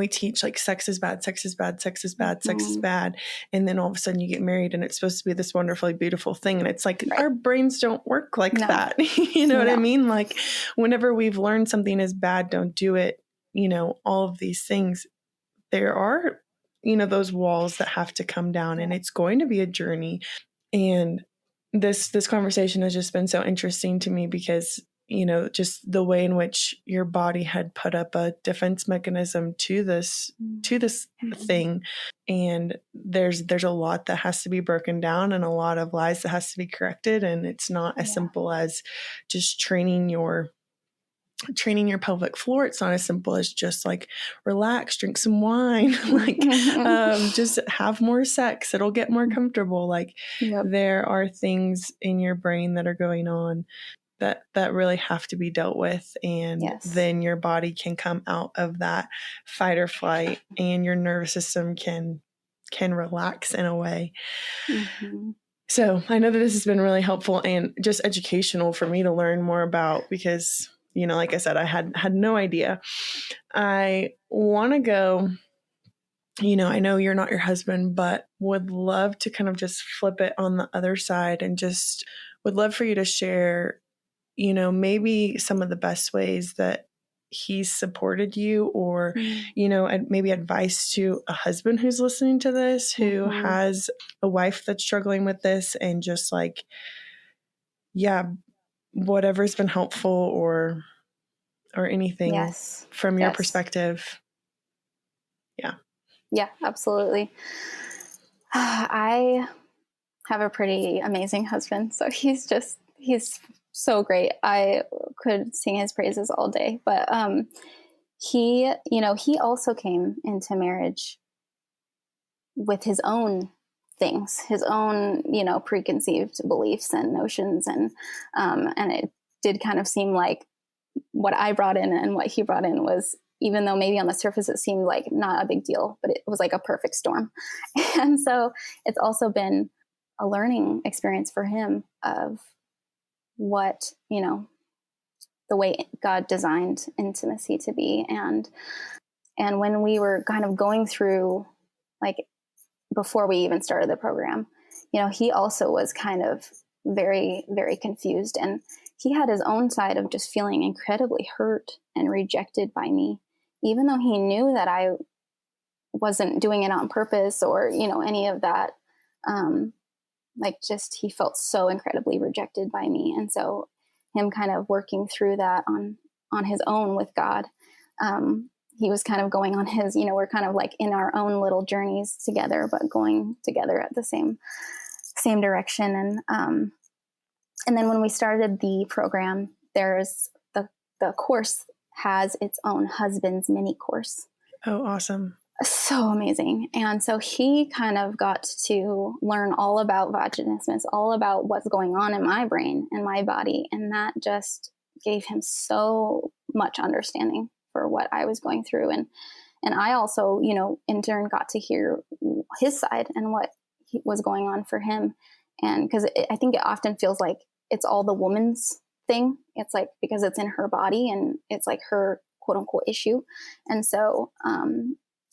teach like sex is bad, sex is bad, sex is bad, sex is bad. And then all of a sudden you get married and it's supposed to be this wonderfully beautiful thing. And it's like, our brains don't work like that. What I mean? Like whenever we've learned something is bad, don't do it, all of these things, there are, those walls that have to come down, and it's going to be a journey. And this conversation has just been so interesting to me because just the way in which your body had put up a defense mechanism to this thing. And there's a lot that has to be broken down and a lot of lies that has to be corrected. And it's not as simple as just training your pelvic floor. It's not as simple as just like relax, drink some wine, just have more sex. It'll get more comfortable. Like there are things in your brain that are going on that really have to be dealt with. And then your body can come out of that fight or flight, and your nervous system can relax in a way. So I know that this has been really helpful and just educational for me to learn more about, because, like I said, I had no idea. I want to go, I know you're not your husband, but would love to kind of just flip it on the other side, and just would love for you to share maybe some of the best ways that he's supported you, or, maybe advice to a husband who's listening to this, who has a wife that's struggling with this, and just like, whatever's been helpful or anything from your perspective. Yeah, absolutely. I have a pretty amazing husband. So he's so great. I could sing his praises all day, but he also came into marriage with his own things, his own, preconceived beliefs and notions. And it did kind of seem like what I brought in and what he brought in was, even though maybe on the surface it seemed like not a big deal, but it was like a perfect storm. And so it's also been a learning experience for him of what, the way God designed intimacy to be. And when we were kind of going through, like before we even started the program, he also was kind of very, very confused. And he had his own side of just feeling incredibly hurt and rejected by me, even though he knew that I wasn't doing it on purpose or, any of that. He felt so incredibly rejected by me. And so him kind of working through that on his own with God. He was kind of going on his, we're kind of like in our own little journeys together, but going together at the same direction. And then when we started the program, there's the course has its own husband's mini course. Oh, awesome. So amazing. And so he kind of got to learn all about vaginismus, all about what's going on in my brain and my body. And that just gave him so much understanding for what I was going through. And I also, in turn got to hear his side and what was going on for him. And because I think it often feels like it's all the woman's thing. It's like, because it's in her body and it's like her quote unquote issue. And so,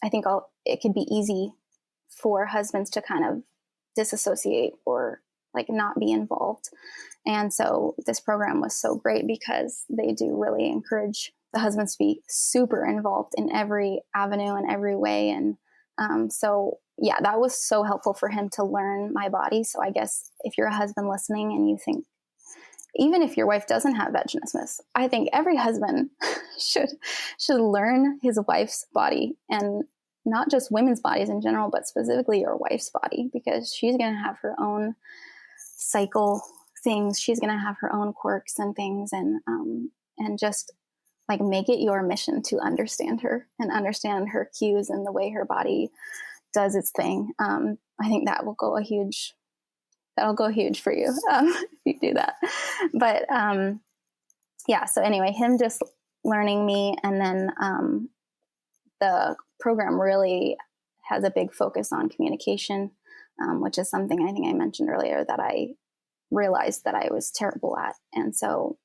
I think it could be easy for husbands to kind of disassociate or like not be involved. And so this program was so great because they do really encourage the husbands to be super involved in every avenue and every way. And so, yeah, that was so helpful for him to learn my body. So I guess if you're a husband listening and you think, even if your wife doesn't have vaginismus, I think every husband should learn his wife's body, and not just women's bodies in general, but specifically your wife's body, because she's going to have her own cycle things. She's going to have her own quirks and things, and just like make it your mission to understand her and understand her cues and the way her body does its thing. I think that'll go huge for you if you do that. But yeah, so anyway, him just learning me, and then the program really has a big focus on communication, which is something I think I mentioned earlier that I realized that I was terrible at. And so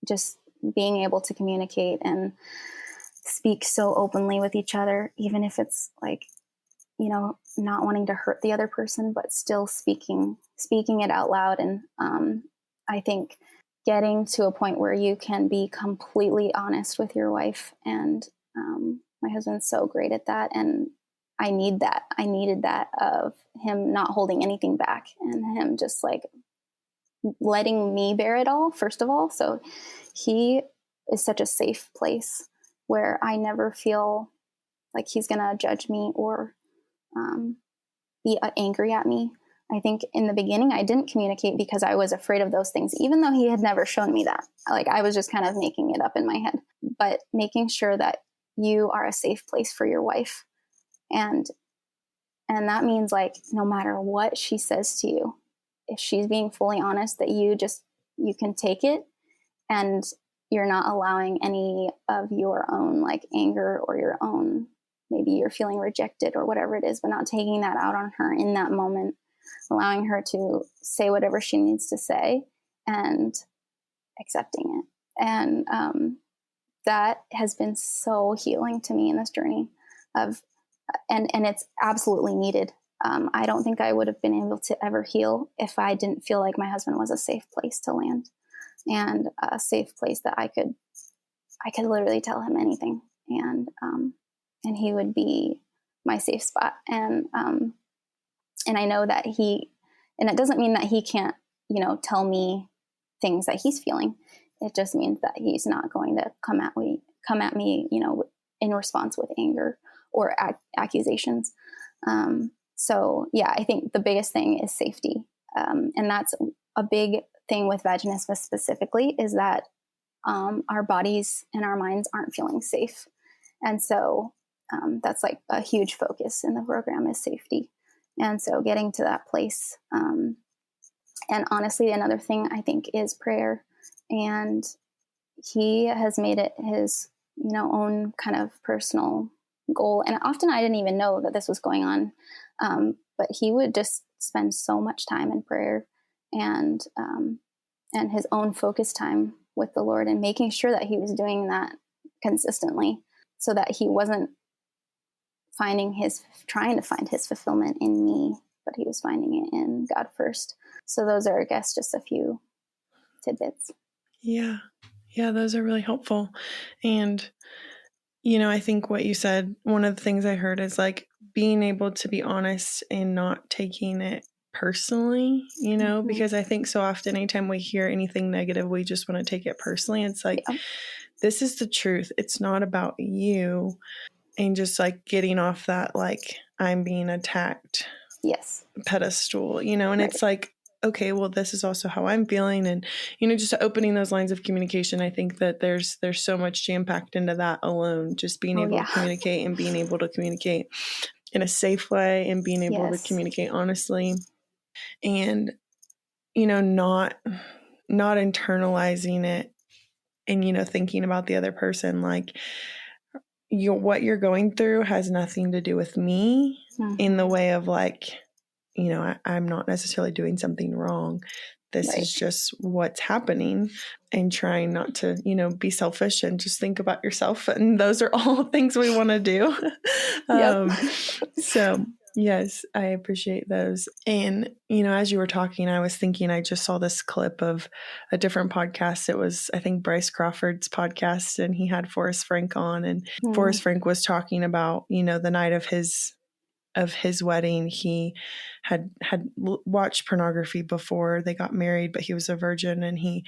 just being able to communicate and speak so openly with each other, even if it's like, not wanting to hurt the other person, but still speaking it out loud. And I think getting to a point where you can be completely honest with your wife. And my husband's so great at that. And I need that. I needed that, of him not holding anything back and him just like letting me bear it all, first of all. So he is such a safe place where I never feel like he's going to judge me or be angry at me. I think in the beginning I didn't communicate because I was afraid of those things, even though he had never shown me that. Like, I was just kind of making it up in my head. But making sure that you are a safe place for your wife, and that means like no matter what she says to you, if she's being fully honest, that you can take it, and you're not allowing any of your own like anger or your own, maybe you're feeling rejected or whatever it is, but not taking that out on her in that moment, allowing her to say whatever she needs to say and accepting it. And that has been so healing to me in this journey and it's absolutely needed. I don't think I would have been able to ever heal if I didn't feel like my husband was a safe place to land, and a safe place that I could literally tell him anything. And he would be my safe spot. And I know that and it doesn't mean that he can't, tell me things that he's feeling. It just means that he's not going to come at me, in response with anger or accusations. So yeah, I think the biggest thing is safety. And that's a big thing with vaginismus specifically, is that our bodies and our minds aren't feeling safe. And so that's like a huge focus in the program, is safety. And so getting to that place. And honestly, another thing I think is prayer. And he has made it his, own kind of personal goal. And often I didn't even know that this was going on. But he would just spend so much time in prayer and his own focus time with the Lord, and making sure that he was doing that consistently, so that he wasn't trying to find his fulfillment in me, but he was finding it in God first. So those are, I guess, just a few tidbits. Yeah. Yeah, those are really helpful. And, I think what you said, one of the things I heard is like being able to be honest and not taking it personally, mm-hmm. because I think so often anytime we hear anything negative, we just want to take it personally. It's like, yeah. This is the truth. It's not about you. And just like getting off that, like, I'm being attacked yes pedestal, and right. It's like, okay, well, this is also how I'm feeling. And, just opening those lines of communication, I think that there's so much jam-packed into that alone, just being able to communicate and being able to communicate in a safe way and being able to communicate honestly and, not internalizing it and, thinking about the other person. Like what you're going through has nothing to do with me in the way of like, I'm not necessarily doing something wrong. This is just what's happening, and trying not to, be selfish and just think about yourself. And those are all things we want to do. So yes, I appreciate those. And, as you were talking, I was thinking, I just saw this clip of a different podcast. It was, I think, Bryce Crawford's podcast, and he had Forrest Frank on, and Forrest Frank was talking about, the night of his wedding. He had watched pornography before they got married, but he was a virgin, and he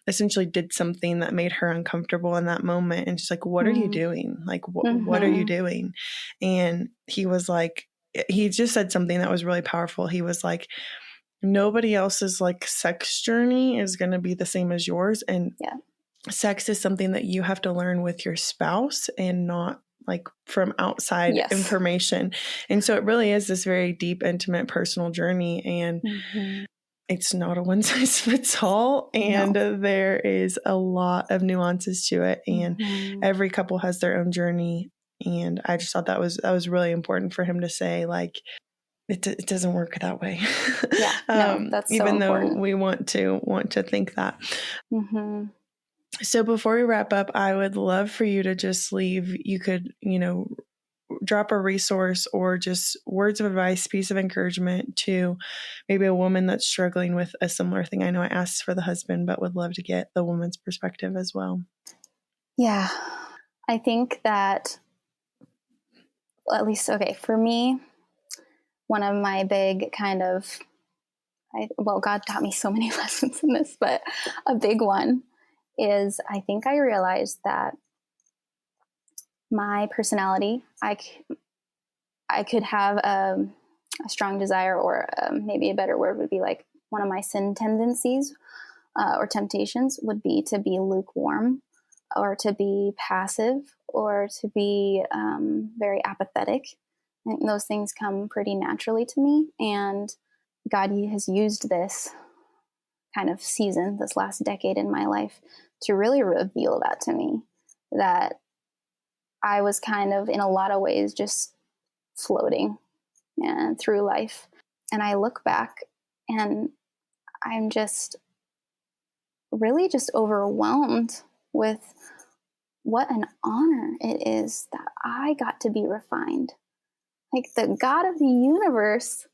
essentially did something that made her uncomfortable in that moment. And she's like, what are you doing? Like, what are you doing? And he was like, he just said something that was really powerful. He was like, nobody else's like sex journey is going to be the same as yours. And sex is something that you have to learn with your spouse and not like from outside information. And so it really is this very deep, intimate, personal journey. And it's not a one size fits all. And there is a lot of nuances to it. And every couple has their own journey. And I just thought that was really important for him to say, like, it doesn't work that way. That's so even important. though we want to think that. So before we wrap up, I would love for you to just leave. You could, drop a resource or just words of advice, piece of encouragement to maybe a woman that's struggling with a similar thing. I know I asked for the husband, but would love to get the woman's perspective as well. Yeah. I think that, well, at least, for me, one of my big kind of, God taught me so many lessons in this, but a big one is I think I realized that my personality, I could have a strong desire, or maybe a better word would be like one of my sin tendencies or temptations would be to be lukewarm, or to be passive, or to be very apathetic. And those things come pretty naturally to me. And God has used this kind of season, this last decade in my life, to really reveal that to me, that I was kind of in a lot of ways just floating through life. And I look back and I'm just really just overwhelmed with what an honor it is that I got to be refined. Like, the God of the universe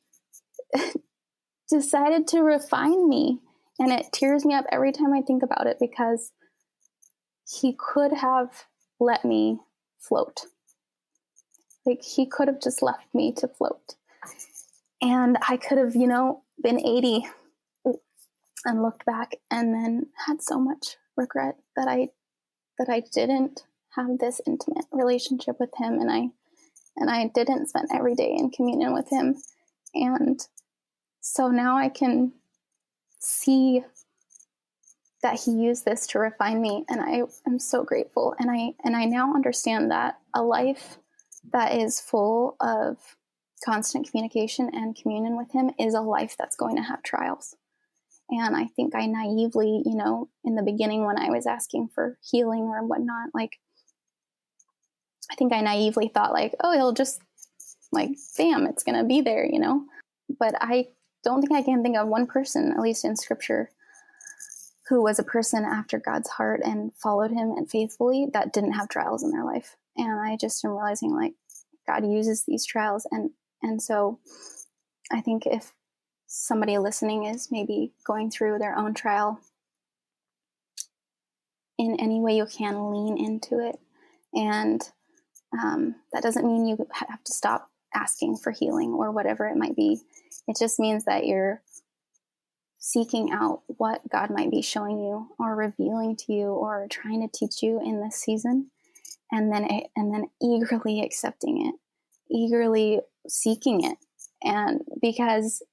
decided to refine me. And it tears me up every time I think about it, because he could have let me float. Like, he could have just left me to float. And I could have, been 80 and looked back and then had so much regret that I didn't have this intimate relationship with him, and I didn't spend every day in communion with him. And so now I can see that he used this to refine me, and I am so grateful. And I now understand that a life that is full of constant communication and communion with him is a life that's going to have trials. And I think I naively, in the beginning when I was asking for healing or whatnot, like, I think I naively thought like, oh, it'll just like, bam, it's going to be there, But I don't think I can think of one person, at least in scripture, who was a person after God's heart and followed him and faithfully, that didn't have trials in their life. And I just am realizing, like, God uses these trials. And so I think if somebody listening is maybe going through their own trial, in any way you can, lean into it. And that doesn't mean you have to stop asking for healing or whatever it might be. It just means that you're seeking out what God might be showing you or revealing to you or trying to teach you in this season, and then eagerly accepting it, eagerly seeking it. And because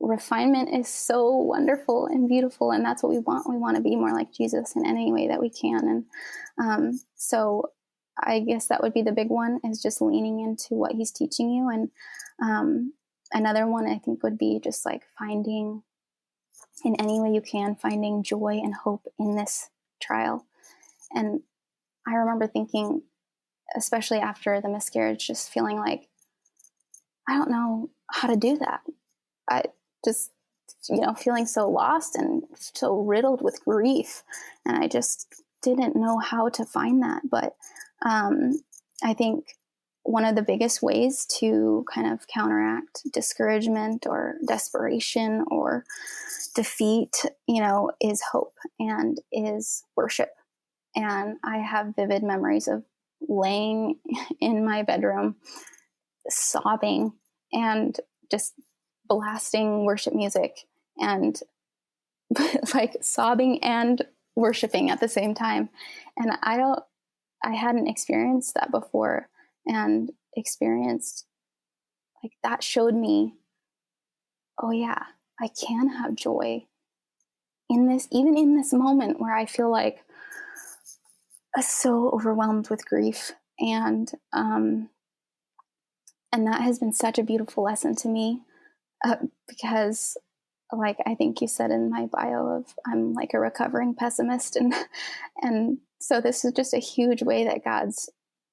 refinement is so wonderful and beautiful, and that's what we want. We want to be more like Jesus in any way that we can. And so I guess that would be the big one, is just leaning into what he's teaching you. And another one I think would be just like finding, in any way you can, finding joy and hope in this trial. And I remember thinking, especially after the miscarriage, just feeling like, I don't know how to do that. I just, feeling so lost and so riddled with grief. And I just didn't know how to find that. But I think one of the biggest ways to kind of counteract discouragement or desperation or defeat, is hope and is worship. And I have vivid memories of laying in my bedroom, sobbing and just blasting worship music, and like sobbing and worshiping at the same time. And I hadn't experienced that before, and experienced, like, that showed me, oh yeah, I can have joy in this, even in this moment where I feel like so overwhelmed with grief. And that has been such a beautiful lesson to me, because, like, I think you said in my bio, I'm like a recovering pessimist. And so this is just a huge way that God's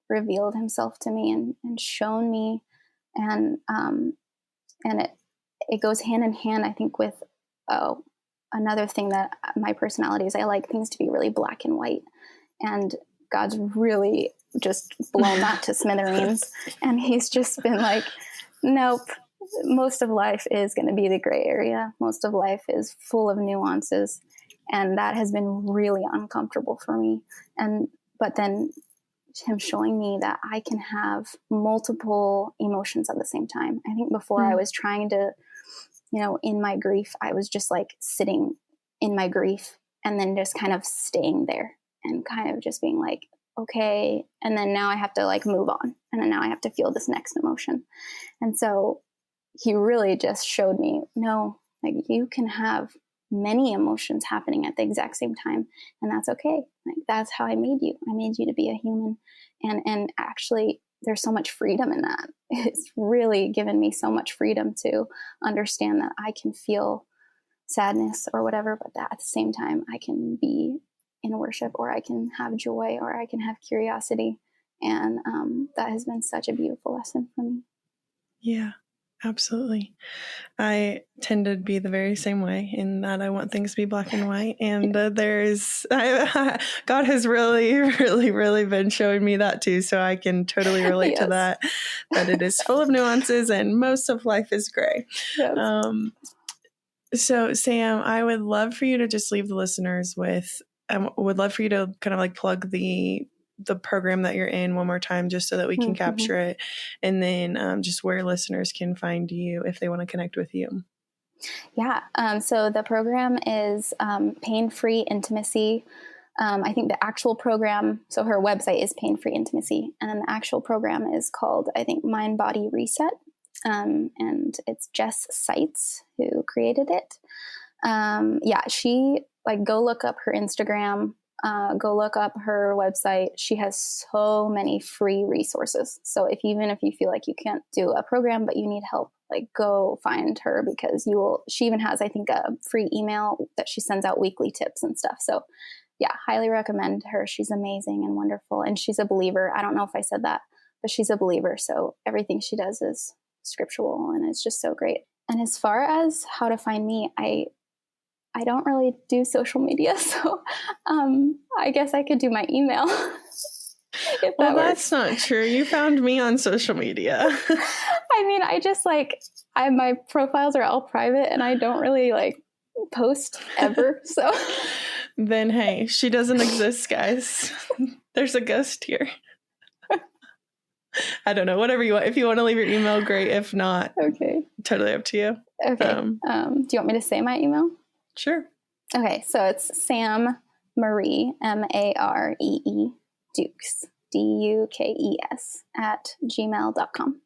revealed himself to me and shown me. And it goes hand in hand, I think, with, another thing that my personality is, I like things to be really black and white. And God's really just blown that to smithereens. And he's just been like, nope, most of life is going to be the gray area. Most of life is full of nuances. And that has been really uncomfortable for me. But then him showing me that I can have multiple emotions at the same time. I think before I was trying to, in my grief, I was just like sitting in my grief and then just kind of staying there and kind of just being like, okay. And then now I have to like move on. And then now I have to feel this next emotion. And so he really just showed me, no, like, you can have many emotions happening at the exact same time. And that's okay. Like, that's how I made you. I made you to be a human. And actually, there's so much freedom in that. It's really given me so much freedom to understand that I can feel sadness or whatever, but that at the same time, I can be in worship, or I can have joy, or I can have curiosity. And that has been such a beautiful lesson for me. Yeah, absolutely. I tend to be the very same way, in that I want things to be black and white. And God has really, really, really been showing me that too. So I can totally relate to that it is full of nuances and most of life is gray. Yes. So Sam, I would love for you to just leave the listeners with, would love for you to kind of like plug the program that you're in one more time, just so that we can capture it. And then just where listeners can find you if they want to connect with you. Yeah. So the program is Pain-Free Intimacy. I think the actual program, so her website is Pain-Free Intimacy. And then the actual program is called, I think, Mind Body Reset. And it's Jess Seitz who created it. She, like, go look up her Instagram. Go look up her website. She has so many free resources. So even if you feel like you can't do a program, but you need help, like, go find her, because she even has, I think, a free email that she sends out weekly tips and stuff. So yeah, highly recommend her. She's amazing and wonderful. And she's a believer. I don't know if I said that, but she's a believer. So everything she does is scriptural, and it's just so great. And as far as how to find me, I don't really do social media, so I guess I could do my email. That's not true. You found me on social media. I mean, I just my profiles are all private, and I don't really post ever. So then, hey, she doesn't exist, guys. There's a ghost here. I don't know. Whatever you want. If you want to leave your email, great. If not, okay, totally up to you. Okay. Do you want me to say my email? Sure. Okay, so it's Sam Marie, Maree, Dukes, Dukes @ gmail.com.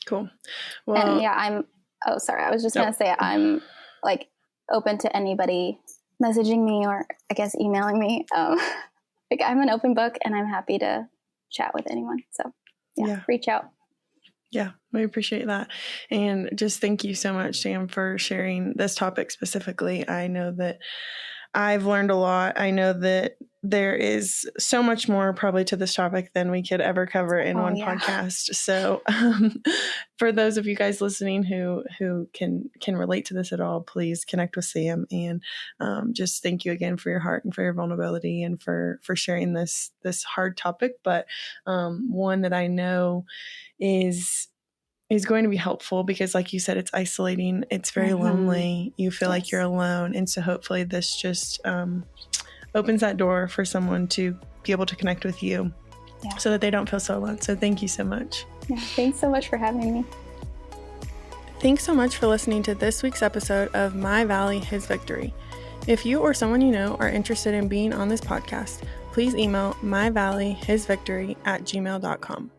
Cool. Well, and yeah, Oh, sorry. I was just going to say I'm like open to anybody messaging me or I guess emailing me. Like I'm an open book and I'm happy to chat with anyone. So reach out. Yeah, we appreciate that. And just thank you so much, Sam, for sharing this topic specifically. I know that I've learned a lot. I know that there is so much more probably to this topic than we could ever cover in one podcast. So for those of you guys listening who can relate to this at all, please connect with Sam. And just thank you again for your heart and for your vulnerability and for sharing this hard topic, but one that I know is going to be helpful because like you said, it's isolating. It's very lonely. You feel like you're alone. And so hopefully this just opens that door for someone to be able to connect with you so that they don't feel so alone. So thank you so much. Yeah, thanks so much for having me. Thanks so much for listening to this week's episode of My Valley, His Victory. If you or someone you know are interested in being on this podcast, please email myvalleyhisvictory@gmail.com.